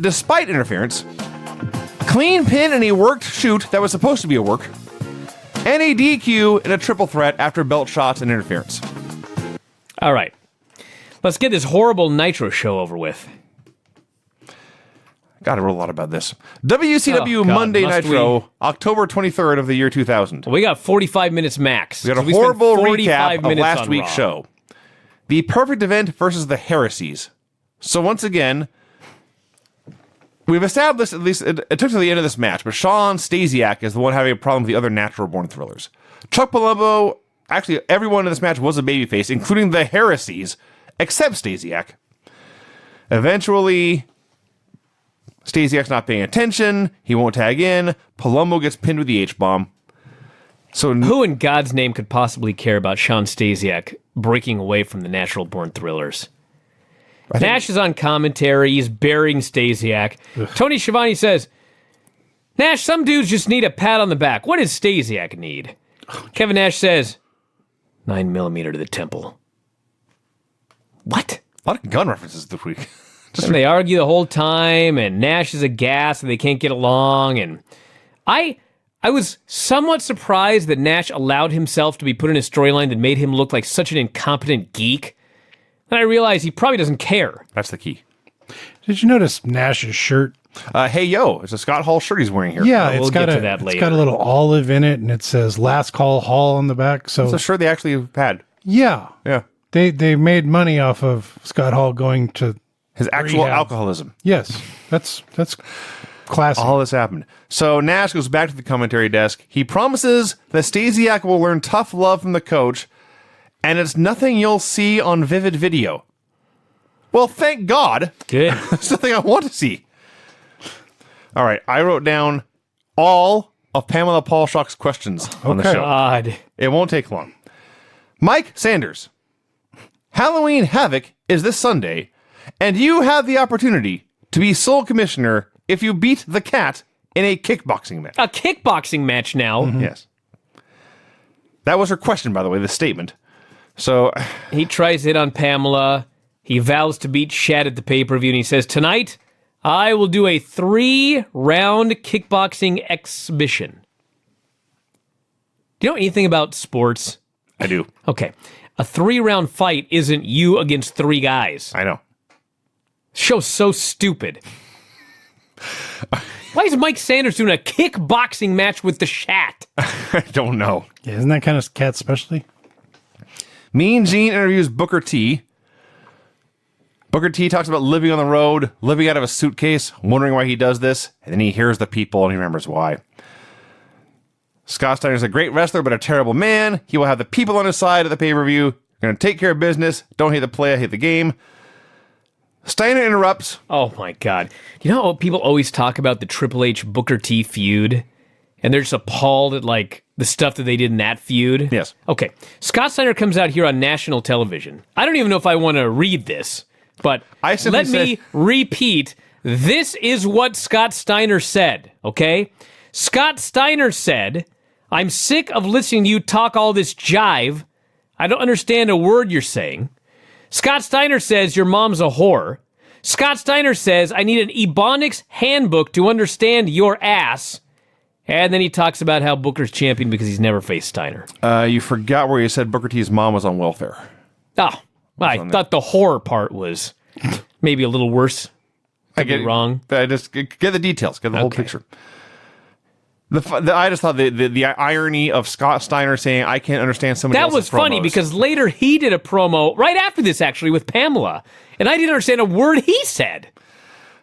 despite interference, clean pin in a worked shoot that was supposed to be a work, and a DQ in a triple threat after belt shots and interference. All right. Let's get this horrible Nitro show over with. God, I wrote a lot about this. WCW Monday Nitro, October 23rd of the year 2000. We got 45 minutes max. We got a horrible recap of last week's show. The Perfect Event versus the Heresies. So once again, we've established, at least, it took to the end of this match, but Sean Stasiak is the one having a problem with the other natural-born thrillers. Chuck Palumbo, actually, everyone in this match was a babyface, including the Heresies, except Stasiak. Eventually, Stasiak's not paying attention. He won't tag in. Palumbo gets pinned with the H-bomb. So who in God's name could possibly care about Sean Stasiak breaking away from the natural-born thrillers? Nash is on commentary. He's burying Stasiak. Tony Schiavone says, Nash, some dudes just need a pat on the back. What does Stasiak need? Kevin Nash says, 9mm to the temple. What? A lot of gun references this week. And they argue the whole time, and Nash is aghast, and they can't get along. And I was somewhat surprised that Nash allowed himself to be put in a storyline that made him look like such an incompetent geek. Then I realized he probably doesn't care. That's the key. Did you notice Nash's shirt? Hey, yo, it's a Scott Hall shirt he's wearing here. Yeah, we'll it's got get to that later. It's got a little olive in it, and it says "Last Call Hall" on the back. So It's a shirt they actually had. yeah, Yeah. they made money off of Scott Hall going to His actual rehab. alcoholism. Yes, that's classic. All this happened. So Nash goes back to the commentary desk. He promises that Stasiak will learn tough love from the coach, and it's nothing you'll see on Vivid Video. Well, thank God. Good. That's nothing I want to see. All right, I wrote down all of Pamela Paulshock's questions on the Okay. show. God. It won't take long. Mike Sanders. Halloween Havoc is this Sunday, and you have the opportunity to be sole commissioner if you beat the cat in a kickboxing match. A kickboxing match now. Yes. That was her question, by the way, the statement. So, He tries to hit on Pamela. He vows to beat Shad at the pay-per-view, and he says, tonight, I will do a 3-round kickboxing exhibition. Do you know anything about sports? I do. Okay. A 3-round fight isn't you against 3 guys. I know. Show's so stupid. Why is Mike Sanders doing a kickboxing match with the Shat? I don't know. Yeah, isn't that kind of cat's specialty? Mean Gene interviews Booker T. Booker T talks about living on the road, living out of a suitcase, wondering why he does this, and then he hears the people and he remembers why. Scott Steiner's a great wrestler, but a terrible man. He will have the people on his side at the pay-per-view. Going to take care of business. Don't hate the play, hate the game. Steiner interrupts. Oh my God. You know how people always talk about the Triple H Booker T feud? And they're just appalled at like the stuff that they did in that feud? Yes. Okay. Scott Steiner comes out here on national television. I don't even know if I want to read this, but I simply let me repeat. This is what Scott Steiner said, okay? Scott Steiner said, I'm sick of listening to you talk all this jive. I don't understand a word you're saying. Scott Steiner says your mom's a whore. Scott Steiner says I need an Ebonics handbook to understand your ass. And then he talks about how Booker's champion because he's never faced Steiner. You forgot where you said Booker T's mom was on welfare. Oh, I thought the horror part was maybe a little worse. I get it wrong. I just get the details, get the whole picture. I just thought the irony of Scott Steiner saying, I can't understand somebody else's That was funny promos." because later he did a promo right after this, actually, with Pamela. And I didn't understand a word he said.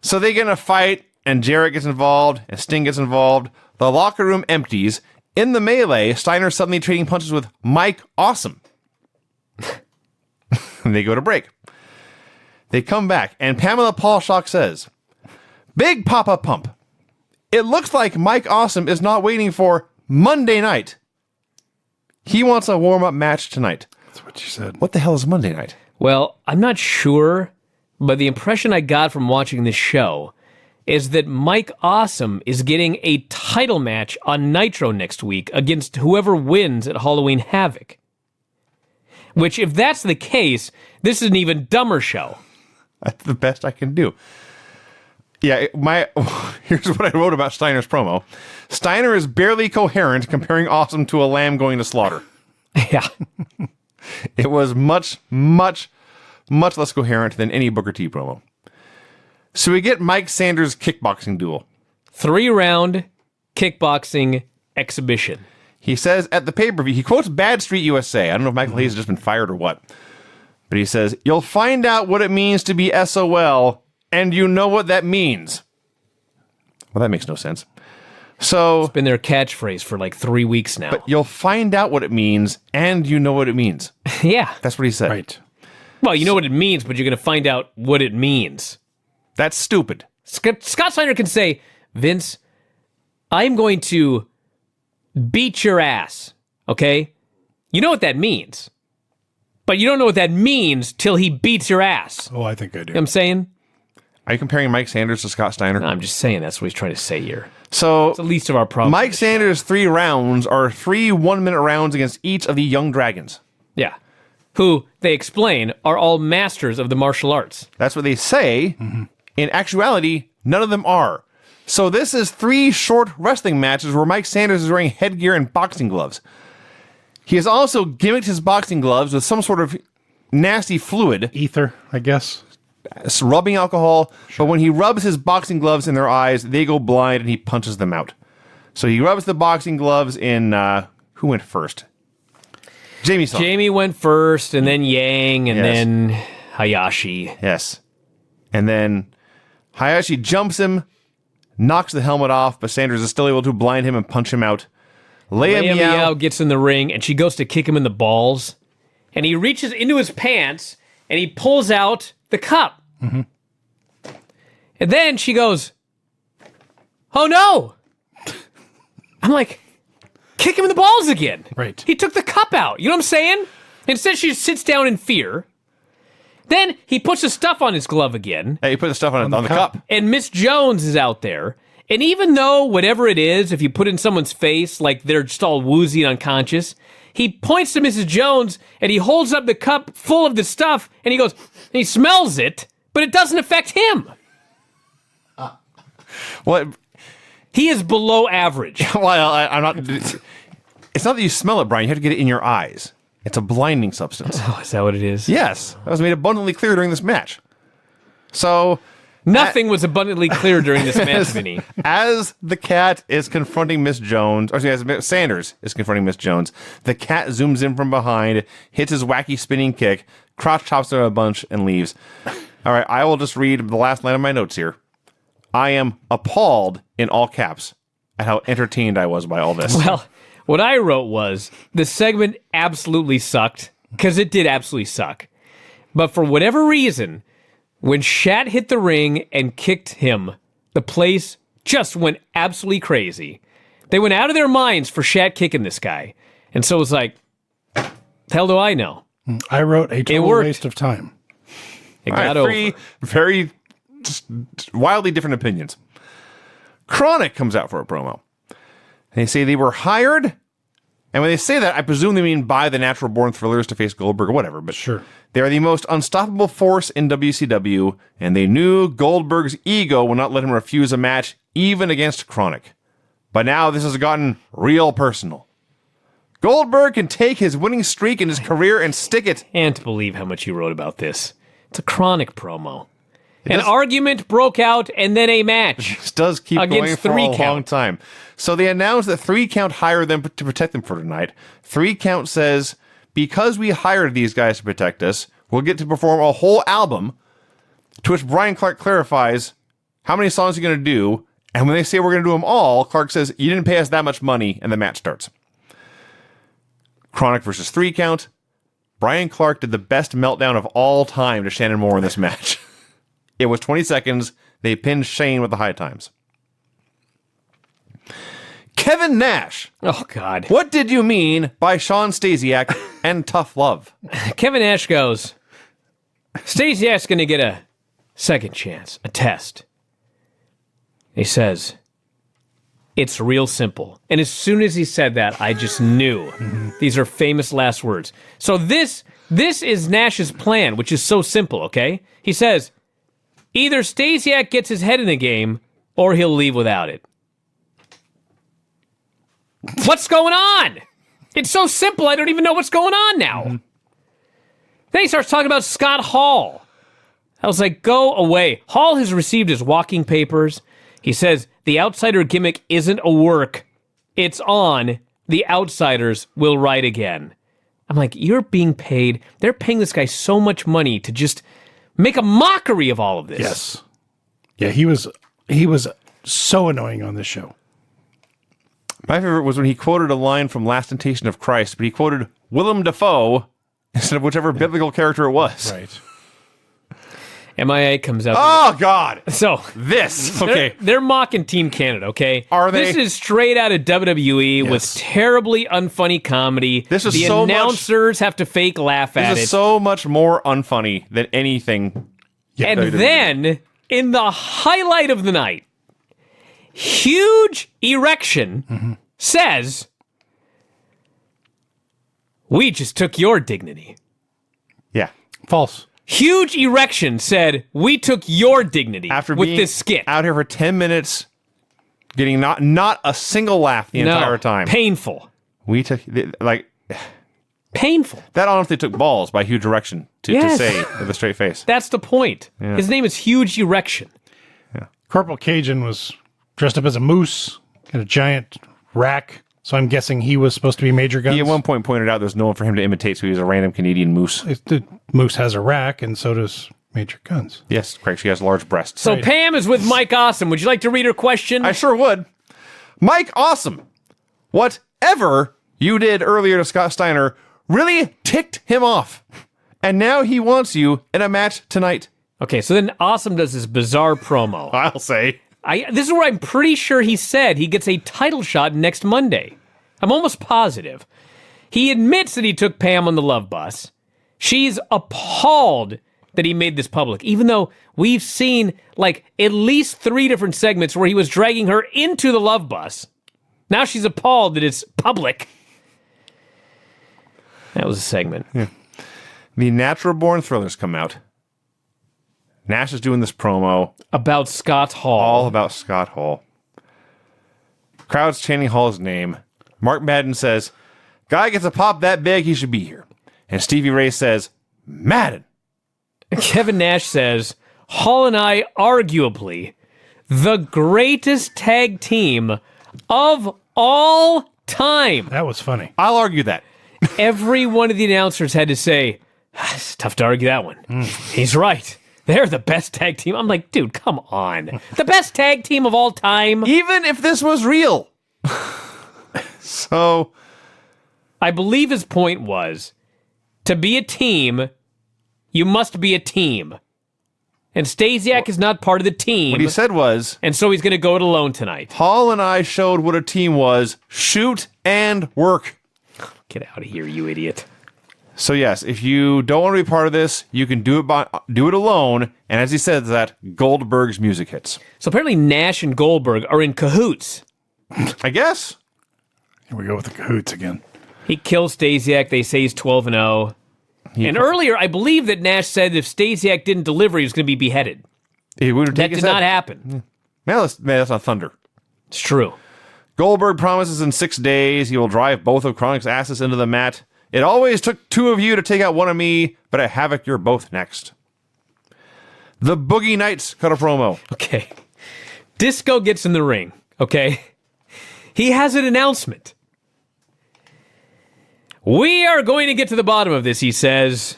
So they get in a fight, and Jarrett gets involved, and Sting gets involved. The locker room empties. In the melee, Steiner suddenly trading punches with Mike Awesome. And they go to break. They come back, and Pamela Paulshock says, Big Papa Pump. It looks like Mike Awesome is not waiting for Monday night. He wants a warm-up match tonight. That's what you said. What the hell is Monday night? Well, I'm not sure, but the impression I got from watching this show is that Mike Awesome is getting a title match on Nitro next week against whoever wins at Halloween Havoc. Which, if that's the case, this is an even dumber show. That's the best I can do. Yeah, here's what I wrote about Steiner's promo. Steiner is barely coherent comparing Awesome to a lamb going to slaughter. Yeah. It was much, much, much less coherent than any Booker T promo. So we get Mike Sanders' kickboxing duel. 3-round kickboxing exhibition. He says at the pay-per-view, he quotes Bad Street USA. I don't know if Michael Hayes has just been fired or what. But he says, "You'll find out what it means to be SOL, and you know what that means." Well, that makes no sense. So, Been their catchphrase for like 3 weeks now. but you'll find out what it means, and you know what it means. Yeah. That's what he said. Right. Well, you know what it means, but you're going to find out what it means. That's stupid. Scott Steiner can say, "Vince, I'm going to beat your ass." Okay? You know what that means. But you don't know what that means till he beats your ass. You Oh, I think I do. know what I'm saying? Are you comparing Mike Sanders to Scott Steiner? No, I'm just saying that's what he's trying to say here. So, It's the least of our problems. Mike Sanders' 3 rounds are 3 one-minute rounds against each of the Young Dragons. Yeah. Who, they explain, are all masters of the martial arts. That's what they say. In actuality, none of them are. So this is 3 short wrestling matches where Mike Sanders is wearing headgear and boxing gloves. He has also gimmicked his boxing gloves with some sort of nasty fluid, Ether, I guess. rubbing alcohol, but when he rubs his boxing gloves in their eyes, they go blind and he punches them out. So he rubs the boxing gloves in, who went first? Jamie saw. Jamie went first, and then Yang, and Yes. then Hayashi. Yes. And then Hayashi jumps him, knocks the helmet off, but Sanders is still able to blind him and punch him out. Leia Leia Meow. Meow gets in the ring, and she goes to kick him in the balls, and he reaches into his pants, and he pulls out the cup. And then she goes, "Oh no!" I'm like, kick him in the balls again. Right. He took the cup out. You know what I'm saying? Instead, she just sits down in fear. Then he puts the stuff on his glove again, Hey, you put the stuff on the cup. and Miss Jones is out there. And even though whatever it is, if you put it in someone's face, like they're just all woozy and unconscious, he points to Mrs. Jones and he holds up the cup full of the stuff and he goes, he smells it, but it doesn't affect him. Well, He is below average. I'm not. It's not that you smell it, Brian. You have to get it in your eyes. It's a blinding substance. Oh, is that what it is? Yes, that was made abundantly clear during this match. So, Nothing was abundantly clear during this match, Vinny. as the cat is confronting Miss Jones, or excuse me, as Sanders is confronting Miss Jones, the cat zooms in from behind, hits his wacky spinning kick, crotch chops her a bunch, and leaves. All right, I will just read the last line of my notes here. I am appalled, in all caps, at how entertained I was by all this. Well, what I wrote was the segment absolutely sucked, because it did absolutely suck. But for whatever reason, when Shat hit the ring and kicked him, the place just went absolutely crazy. They went out of their minds for Shat kicking this guy. And so it was like, hell do I know? I wrote a total worked. waste of time. It All right, got over. 3 very just wildly different opinions. Chronic comes out for a promo. And they say they were hired. And when they say that, I presume they mean by the Natural Born Thrillers to face Goldberg or whatever. But Sure. they are the most unstoppable force in WCW. And they knew Goldberg's ego would not let him refuse a match even against Chronic. But now this has gotten real personal. Goldberg can take his winning streak in his career and stick it. Can't believe how much you wrote about this. It's a Chronic promo. An does- argument broke out and then a match. This does keep Against going for 3 a long Count. time. So they announced that 3 Count hired them to protect them for tonight. 3 Count says, because we hired these guys to protect us, we'll get to perform a whole album, to which Brian Clark clarifies how many songs he's going to do. And when they say we're going to do them all, Clark says, you didn't pay us that much money, and the match starts. Chronic versus 3 Count. Brian Clark did the best meltdown of all time to Shannon Moore in this match. It was 20 seconds. They pinned Shane with the high times. Kevin Nash, Oh, God. what did you mean by Sean Stasiak and tough love? Kevin Nash goes, Stasiak's going to get a second chance, a test. He says, it's real simple. And as soon as he said that, I just knew. These are famous last words. So this is Nash's plan, which is so simple, okay? He says, either Stasiak gets his head in the game, or he'll leave without it. What's going on? It's so simple, I don't even know what's going on now. Then he starts talking about Scott Hall. I was like, go away. Hall has received his walking papers. He says, the outsider gimmick isn't a work. It's on. The outsiders will write again. I'm like, you're being paid. They're paying this guy so much money to just make a mockery of all of this. Yes. Yeah, he was so annoying on this show. My favorite was when he quoted a line from Last Temptation of Christ, but he quoted Willem Dafoe instead of whichever biblical character it was. Right. MIA comes out. Oh, God. So This. Okay. they're mocking Team Canada, okay? Are they? This is straight out of WWE with Yes. terribly unfunny comedy. This is the so much- announcers have to fake laugh at This it. is so much more unfunny than anything. And WWE. then, in the highlight of the night, huge erection says, we just took your dignity. Yeah. False. Huge erection said, we took your dignity After with being this skit. out here for 10 minutes, getting not a single laugh the entire time. Painful. We took, like, Painful. that honestly took balls by Huge Erection to Yes. say with a straight face. That's the point. His name is Huge Erection. Corporal Cajun was dressed up as a moose, had a giant rack, so I'm guessing he was supposed to be Major Guns. He at one point pointed out there's no one for him to imitate, so he was a random Canadian moose. The moose has a rack, and so does Major Guns. Yes, correct. She has large breasts. So Pam is with Mike Awesome. Would you like to read her question? I sure would. Mike, awesome. Whatever you did earlier to Scott Steiner really ticked him off. And now he wants you in a match tonight. Okay, so then Awesome does this bizarre promo. I'll say. This is where I'm pretty sure he said he gets a title shot next Monday. I'm almost positive. He admits that he took Pam on the love bus. She's appalled that he made this public, even though we've seen like at least 3 different segments where he was dragging her into the love bus. Now she's appalled that it's public. That was a segment. The Natural Born Thrillers come out. Nash is doing this promo About Scott Hall. all about Scott Hall. Crowd's chanting Hall's name. Mark Madden says, guy gets a pop that big, he should be here. And Stevie Ray says, Madden. Kevin Nash says, Hall and I, arguably, the greatest tag team of all time. That was funny. I'll argue that. Every one of the announcers had to say, it's tough to argue that one. He's right. They're the best tag team. I'm like, dude, come on. The best tag team of all time. Even if this was real. So, I believe his point was, to be a team, you must be a team. And Stasiak is not part of the team. what he said was, And so he's going to go it alone tonight. Hall and I showed what a team was. Shoot and work. Get out of here, you idiot. So yes, if you don't want to be part of this, you can do it alone. And as he said, that Goldberg's music hits. So apparently Nash and Goldberg are in cahoots. I guess. Here we go with the cahoots again. He kills Stasiak. They say he's 12-0. And earlier, I believe that Nash said if Stasiak didn't deliver, he was going to be beheaded. He would That take did his not head. happen. Man, that's not thunder. It's true. Goldberg promises in 6 days he will drive both of Kronik's asses into the mat. It always took 2 of you to take out one of me, but at Havoc, you're both next. The Boogie Knights cut a promo. Okay. Disco gets in the ring, okay? He has an announcement. We are going to get to the bottom of this, he says.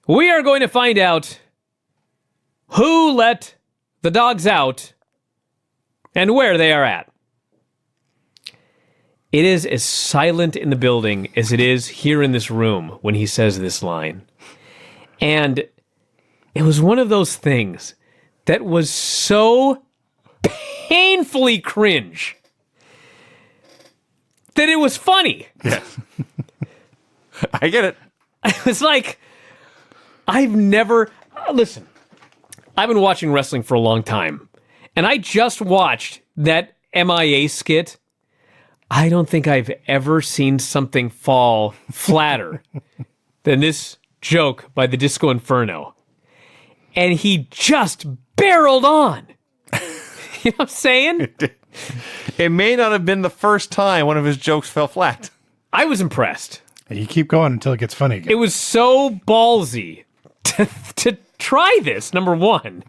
We are going to find out who let the dogs out and where they are at. It is as silent in the building as it is here in this room when he says this line. And it was one of those things that was so painfully cringe that it was funny. Yes. I get it. It's like, I've never... listen, I've been watching wrestling for a long time, and I just watched that MIA skit. I don't think I've ever seen something fall flatter than this joke by the Disco Inferno. And he just barreled on. You know what I'm saying? It may not have been the first time one of his jokes fell flat. I was impressed. You keep going until it gets funny again. It was so ballsy to try this, number one.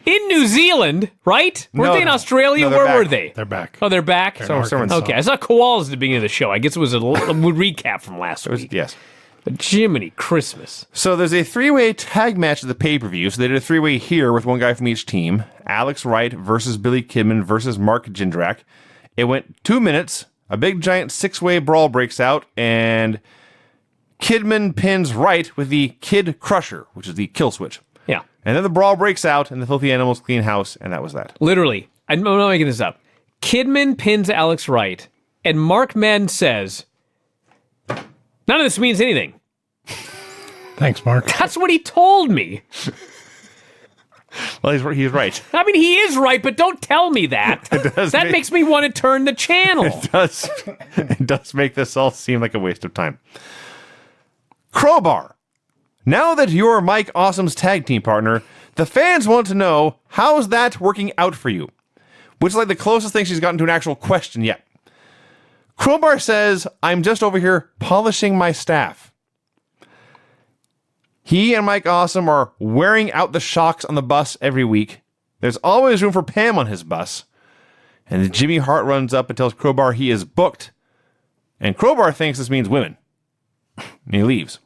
In New Zealand, right? Weren't they in Australia? No, they're Where back. were they? They're back. Oh, they're back? They're in Arkansas. Okay, I saw koalas at the beginning of the show. I guess it was a recap from last week. Yes. But Jiminy Christmas. So there's a 3-way tag match at the pay-per-view. So they did a 3-way here with one guy from each team. Alex Wright versus Billy Kidman versus Mark Jindrak. It went 2 minutes. A big giant 6-way brawl breaks out, and Kidman pins Wright with the Kid Crusher, which is the kill switch. Yeah. And then the brawl breaks out, and the Filthy Animals clean house, and that was that. Literally. I'm not making this up. Kidman pins Alex Wright, and Mark Madden says, none of this means anything. Thanks, Mark. That's what he told me. Well, he's right. I mean, he is right, but don't tell me that. That makes me want to turn the channel. It does make this all seem like a waste of time. Crowbar. Now that you're Mike Awesome's tag team partner, the fans want to know, how's that working out for you? Which is like the closest thing she's gotten to an actual question yet. Crowbar says, I'm just over here polishing my staff. He and Mike Awesome are wearing out the shocks on the bus every week. There's always room for Pam on his bus. And Jimmy Hart runs up and tells Crowbar he is booked. And Crowbar thinks this means women. And he leaves.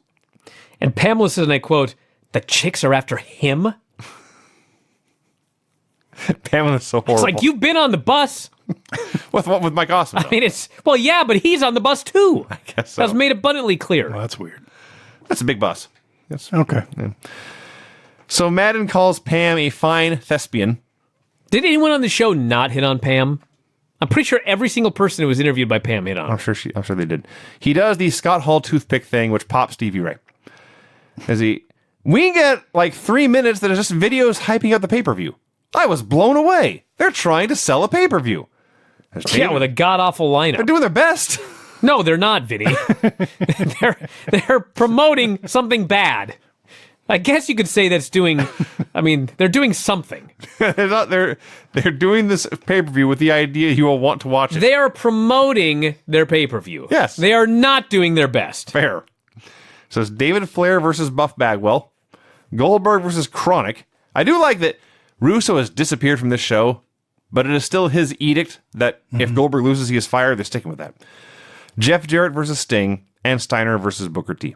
And Pamela says, and I quote, the chicks are after him? Pamela's so horrible. It's like, you've been on the bus. With Mike Awesome, though. I mean, well, yeah, but he's on the bus too. I guess so. That was made abundantly clear. Well, that's weird. That's a big bus. Yes. Okay. Yeah. So Madden calls Pam a fine thespian. Did anyone on the show not hit on Pam? I'm pretty sure every single person who was interviewed by Pam hit on her. I'm sure they did. He does the Scott Hall toothpick thing, which pops Stevie Ray. We get like 3 minutes that is just videos hyping up the pay-per-view. I was blown away. They're trying to sell a pay-per-view. Yeah, with a god-awful lineup. They're doing their best. No, they're not, Vinny. they're promoting something bad. I guess you could say that's doing. I mean, they're doing something. They're doing this pay-per-view with the idea you will want to watch it. They are promoting their pay-per-view. Yes. They are not doing their best. Fair. So it's David Flair versus Buff Bagwell. Goldberg versus Chronic. I do like that Russo has disappeared from this show, but it is still his edict that if Goldberg loses, he is fired. They're sticking with that. Jeff Jarrett versus Sting, and Steiner versus Booker T.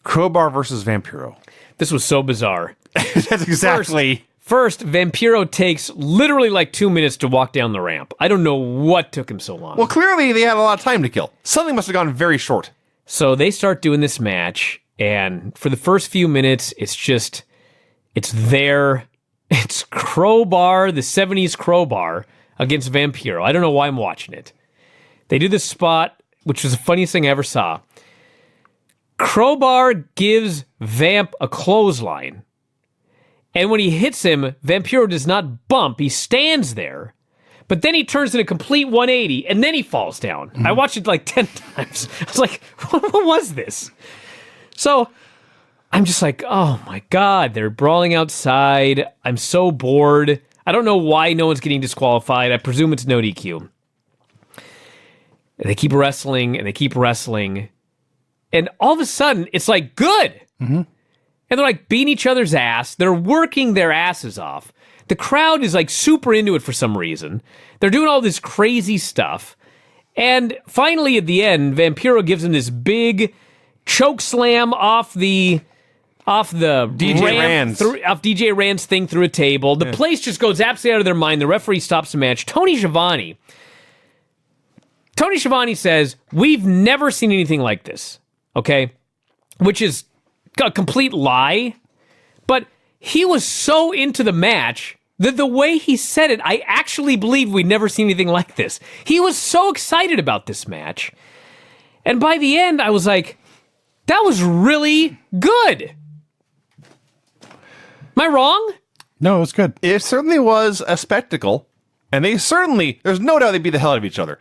Crowbar versus Vampiro. This was so bizarre. That's exactly. First, Vampiro takes literally like 2 minutes to walk down the ramp. I don't know what took him so long. Well, clearly they had a lot of time to kill. Something must have gone very short. So they start doing this match, and for the first few minutes, it's Crowbar, the 70s Crowbar, against Vampiro. I don't know why I'm watching it. They do this spot, which was the funniest thing I ever saw. Crowbar gives Vamp a clothesline, and when he hits him, Vampiro does not bump. He stands there, but then he turns in a complete 180, and then he falls down. I watched it like 10 times. I was like, what was this? So I'm just like, oh my God, they're brawling outside. I'm so bored. I don't know why no one's getting disqualified. I presume it's no DQ. They keep wrestling, and they keep wrestling. And all of a sudden, it's like, good. Mm-hmm. And they're like beating each other's ass. They're working their asses off. The crowd is like super into it for some reason. They're doing all this crazy stuff. And finally, at the end, Vampiro gives him this big choke slam off the DJ Rand's thing through a table. The place just goes absolutely out of their mind. The referee stops the match. Tony Schiavone says, we've never seen anything like this. Okay? Which is a complete lie. But he was so into the match The way he said it, I actually believe we'd never seen anything like this. He was so excited about this match. And by the end, I was like, that was really good. Am I wrong? No, it was good. It certainly was a spectacle, and there's no doubt they beat the hell out of each other.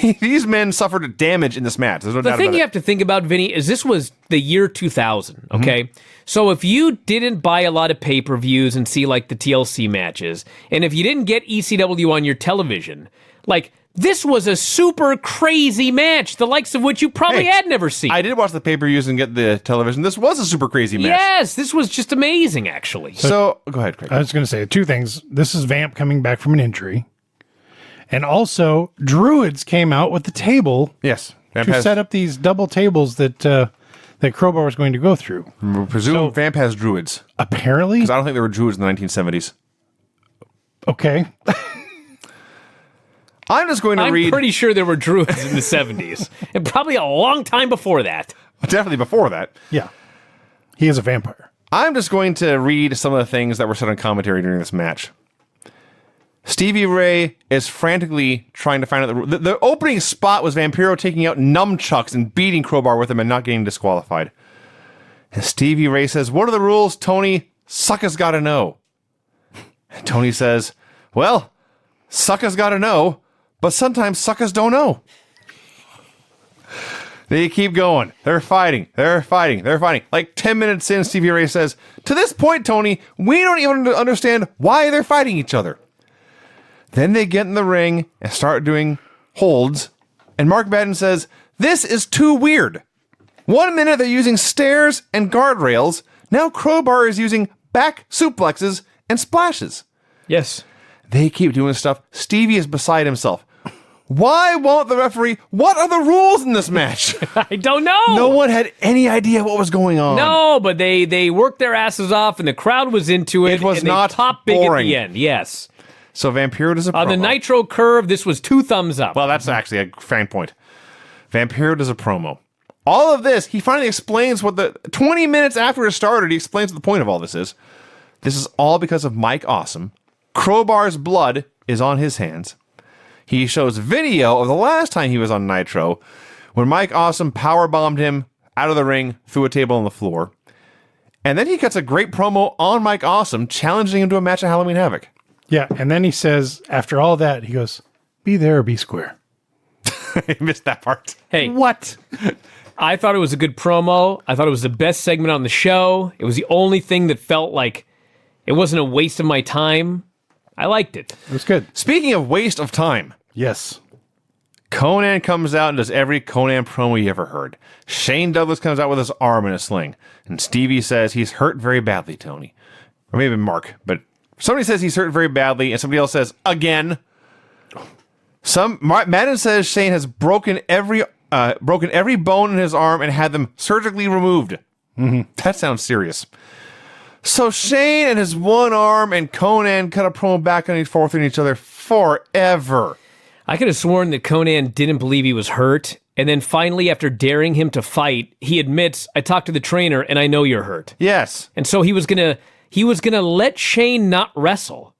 These men suffered damage in this match. There's no doubt The thing about you it. have to think about, Vinny, is this was the year 2000, okay? So if you didn't buy a lot of pay-per-views and see, like, the TLC matches, and if you didn't get ECW on your television, like, this was a super crazy match, the likes of which you probably had never seen. I did watch the pay-per-views and get the television. This was a super crazy match. Yes, this was just amazing, actually. So, go ahead, Craig. I was going to say two things. This is Vamp coming back from an injury. And also, Druids came out with the table Yes. to set up these double tables that Crowbar was going to go through. Presume Vamp has druids. Apparently. Because I don't think there were druids in the 1970s. Okay. I'm just going to I'm read... pretty sure there were druids in the 70s, and probably a long time before that. Definitely before that. Yeah. He is a vampire. I'm just going to read some of the things that were said on commentary during this match. Stevie Ray is frantically trying to find out the opening spot was Vampiro taking out nunchucks and beating Crowbar with him and not getting disqualified. And Stevie Ray says, "What are the rules, Tony? Sucker's gotta know." And Tony says, "Well, suckers gotta know, but sometimes suckers don't know." They keep going. They're fighting. Like 10 minutes in, Stevie Ray says, "To this point, Tony, we don't even understand why they're fighting each other." Then they get in the ring and start doing holds. And Mark Madden says, "This is too weird. 1 minute they're using stairs and guardrails. Now Crowbar is using back suplexes and splashes." Yes. They keep doing stuff. Stevie is beside himself. Why won't the referee? What are the rules in this match? I don't know. No one had any idea what was going on. No, but they worked their asses off, and the crowd was into it. It was and they not popped big boring. at the end. Yes. So Vampiro does a promo. On the Nitro curve, this was 2 thumbs up. Well, that's actually a fine point. Vampiro does a promo. All of this, he finally explains 20 minutes after it started, he explains what the point of all this is. This is all because of Mike Awesome. Crowbar's blood is on his hands. He shows video of the last time he was on Nitro, when Mike Awesome powerbombed him out of the ring through a table on the floor. And then he cuts a great promo on Mike Awesome, challenging him to a match at Halloween Havoc. Yeah. And then he says, after all that, he goes, "Be there or be square." I missed that part. Hey, What? I thought it was a good promo. I thought it was the best segment on the show. It was the only thing that felt like it wasn't a waste of my time. I liked it. It was good. Speaking of waste of time, Yes. Conan comes out and does every Conan promo you ever heard. Shane Douglas comes out with his arm in a sling. And Stevie says he's hurt very badly, Tony. Or maybe Mark, but somebody says he's hurt very badly, and somebody else says, again. Madden says Shane has broken every bone in his arm and had them surgically removed. Mm-hmm. That sounds serious. So Shane and his one arm and Conan cut a promo back and forth on each other forever. I could have sworn that Conan didn't believe he was hurt, and then finally, after daring him to fight, he admits, "I talked to the trainer, and I know you're hurt." Yes. And so he was gonna let Shane not wrestle.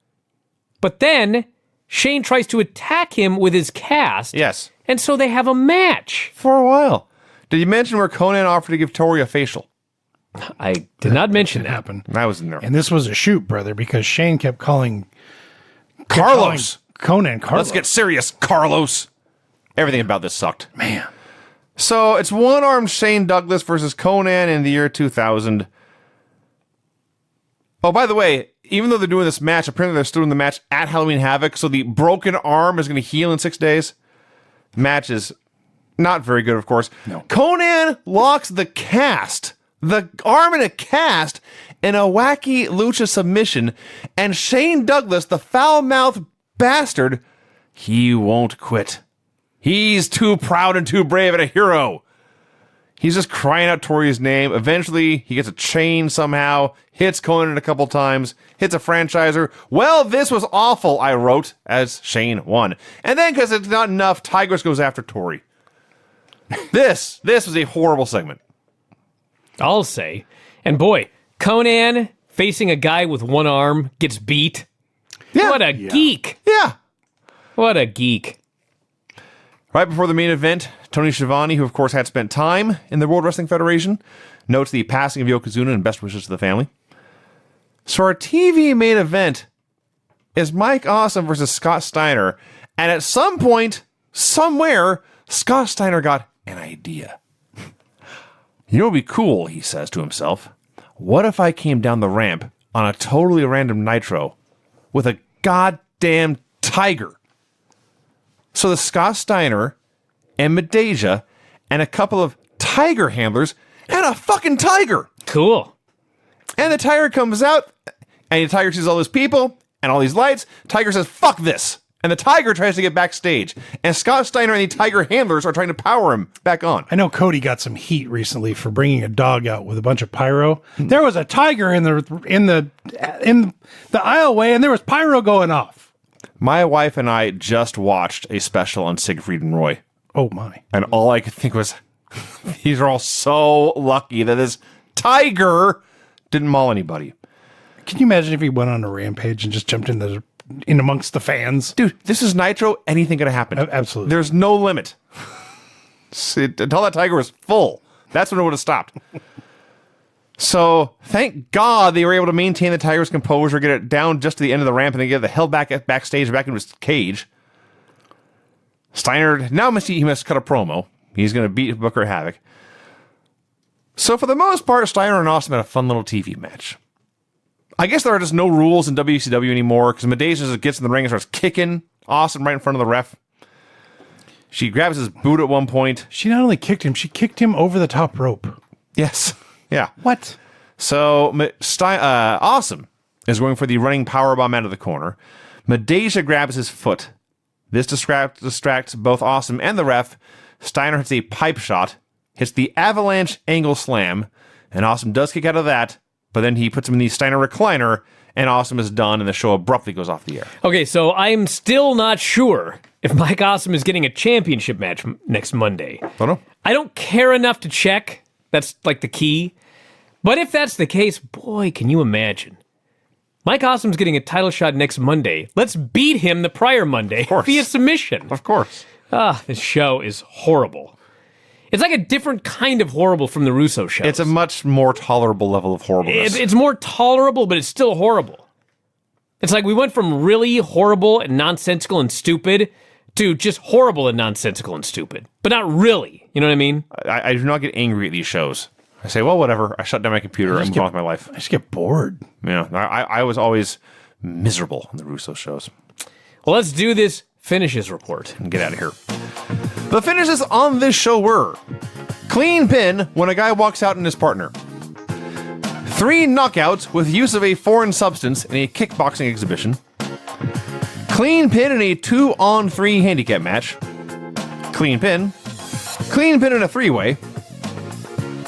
But then Shane tries to attack him with his cast. Yes. And so they have a match. For a while. Did you mention where Conan offered to give Tori a facial? I did not mention that. Happened. I was in there. And this was a shoot, brother, because Shane kept calling Carlos. Conan Carlos. Let's get serious, Carlos. Everything about this sucked. Man. So it's one-armed Shane Douglas versus Conan in the year 2000. Oh, by the way, even though they're doing this match, apparently they're still doing the match at Halloween Havoc, so the broken arm is going to heal in 6 days. The match is not very good, of course. No. Conan locks the arm in a cast, in a wacky lucha submission, and Shane Douglas, the foul-mouthed bastard, he won't quit. He's too proud and too brave and a hero. He's just crying out Tori's name. Eventually, he gets a chain somehow, hits Conan a couple times, hits a franchiser. "Well, this was awful," I wrote, as Shane won. And then, because it's not enough, Tigress goes after Tori. This was a horrible segment. I'll say. And boy, Conan facing a guy with one arm gets beat. Yeah. What a geek. Yeah. What a geek. Right before the main event, Tony Schiavone, who of course had spent time in the World Wrestling Federation, notes the passing of Yokozuna and best wishes to the family. So our TV main event is Mike Awesome versus Scott Steiner. And at some point, somewhere, Scott Steiner got an idea. You know what would be cool, he says to himself. What if I came down the ramp on a totally random Nitro with a goddamn tiger? So the Scott Steiner and Medeja and a couple of tiger handlers and a fucking tiger. Cool. And the tiger comes out and the tiger sees all those people and all these lights. Tiger says, fuck this. And the tiger tries to get backstage. And Scott Steiner and the tiger handlers are trying to power him back on. I know Cody got some heat recently for bringing a dog out with a bunch of pyro. There was a tiger in the aisleway, and there was pyro going off. My wife and I just watched a special on Siegfried and Roy. Oh my! And all I could think was, these are all so lucky that this tiger didn't maul anybody. Can you imagine if he went on a rampage and just jumped in amongst the fans? Dude, this is Nitro. Anything could happen. Absolutely. There's no limit. Until that tiger was full. That's when it would have stopped. So, thank God they were able to maintain the tiger's composure, get it down just to the end of the ramp, and then get the hell backstage, back into his cage. Steiner, now he must cut a promo. He's going to beat Booker Havoc. So, for the most part, Steiner and Austin had a fun little TV match. I guess there are just no rules in WCW anymore, because Medeja just gets in the ring and starts kicking Austin right in front of the ref. She grabs his boot at one point. She not only kicked him, she kicked him over the top rope. Yes. Yeah. What? So, Awesome is going for the running powerbomb out of the corner. Medeja grabs his foot. This distracts both Awesome and the ref. Steiner hits a pipe shot, hits the avalanche angle slam, and Awesome does kick out of that, but then he puts him in the Steiner recliner, and Awesome is done, and the show abruptly goes off the air. Okay, so I'm still not sure if Mike Awesome is getting a championship match next Monday. Don't know. I don't care enough to check. That's like the key. But if that's the case, boy, can you imagine? Mike Awesome's getting a title shot next Monday. Let's beat him the prior Monday via submission. Of course. This show is horrible. It's like a different kind of horrible from the Russo shows. It's a much more tolerable level of horribleness. It's more tolerable, but it's still horrible. It's like we went from really horrible and nonsensical and stupid to just horrible and nonsensical and stupid. But not really. You know what I mean? I do not get angry at these shows. I say, well, whatever. I shut down my computer and move on with my life. I just get bored. Yeah, I was always miserable in the Russo shows. Well, let's do this finishes report. And get out of here. The finishes on this show were clean pin when a guy walks out in his partner. 3 knockouts with use of a foreign substance in a kickboxing exhibition. Clean pin in a 2-on-3 handicap match. Clean pin. Clean pin in a 3-way.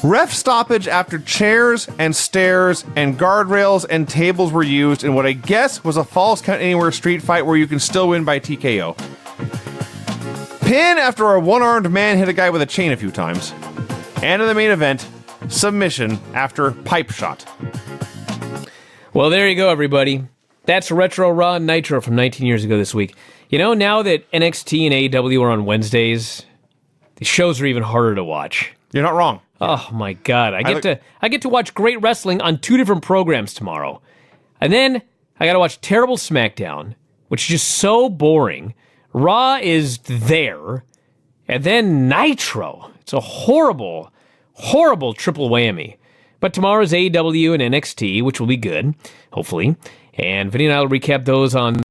Ref stoppage after chairs and stairs and guardrails and tables were used in what I guess was a false count anywhere street fight where you can still win by TKO. Pin after a one-armed man hit a guy with a chain a few times. And in the main event, submission after pipe shot. Well, there you go, everybody. That's Retro Raw and Nitro from 19 years ago this week. You know, now that NXT and AEW are on Wednesdays, the shows are even harder to watch. You're not wrong. Oh my God! I get to watch great wrestling on 2 different programs tomorrow, and then I got to watch terrible SmackDown, which is just so boring. Raw is there, and then Nitro. It's a horrible, horrible triple whammy. But tomorrow's AEW and NXT, which will be good, hopefully. And Vinny and I will recap those on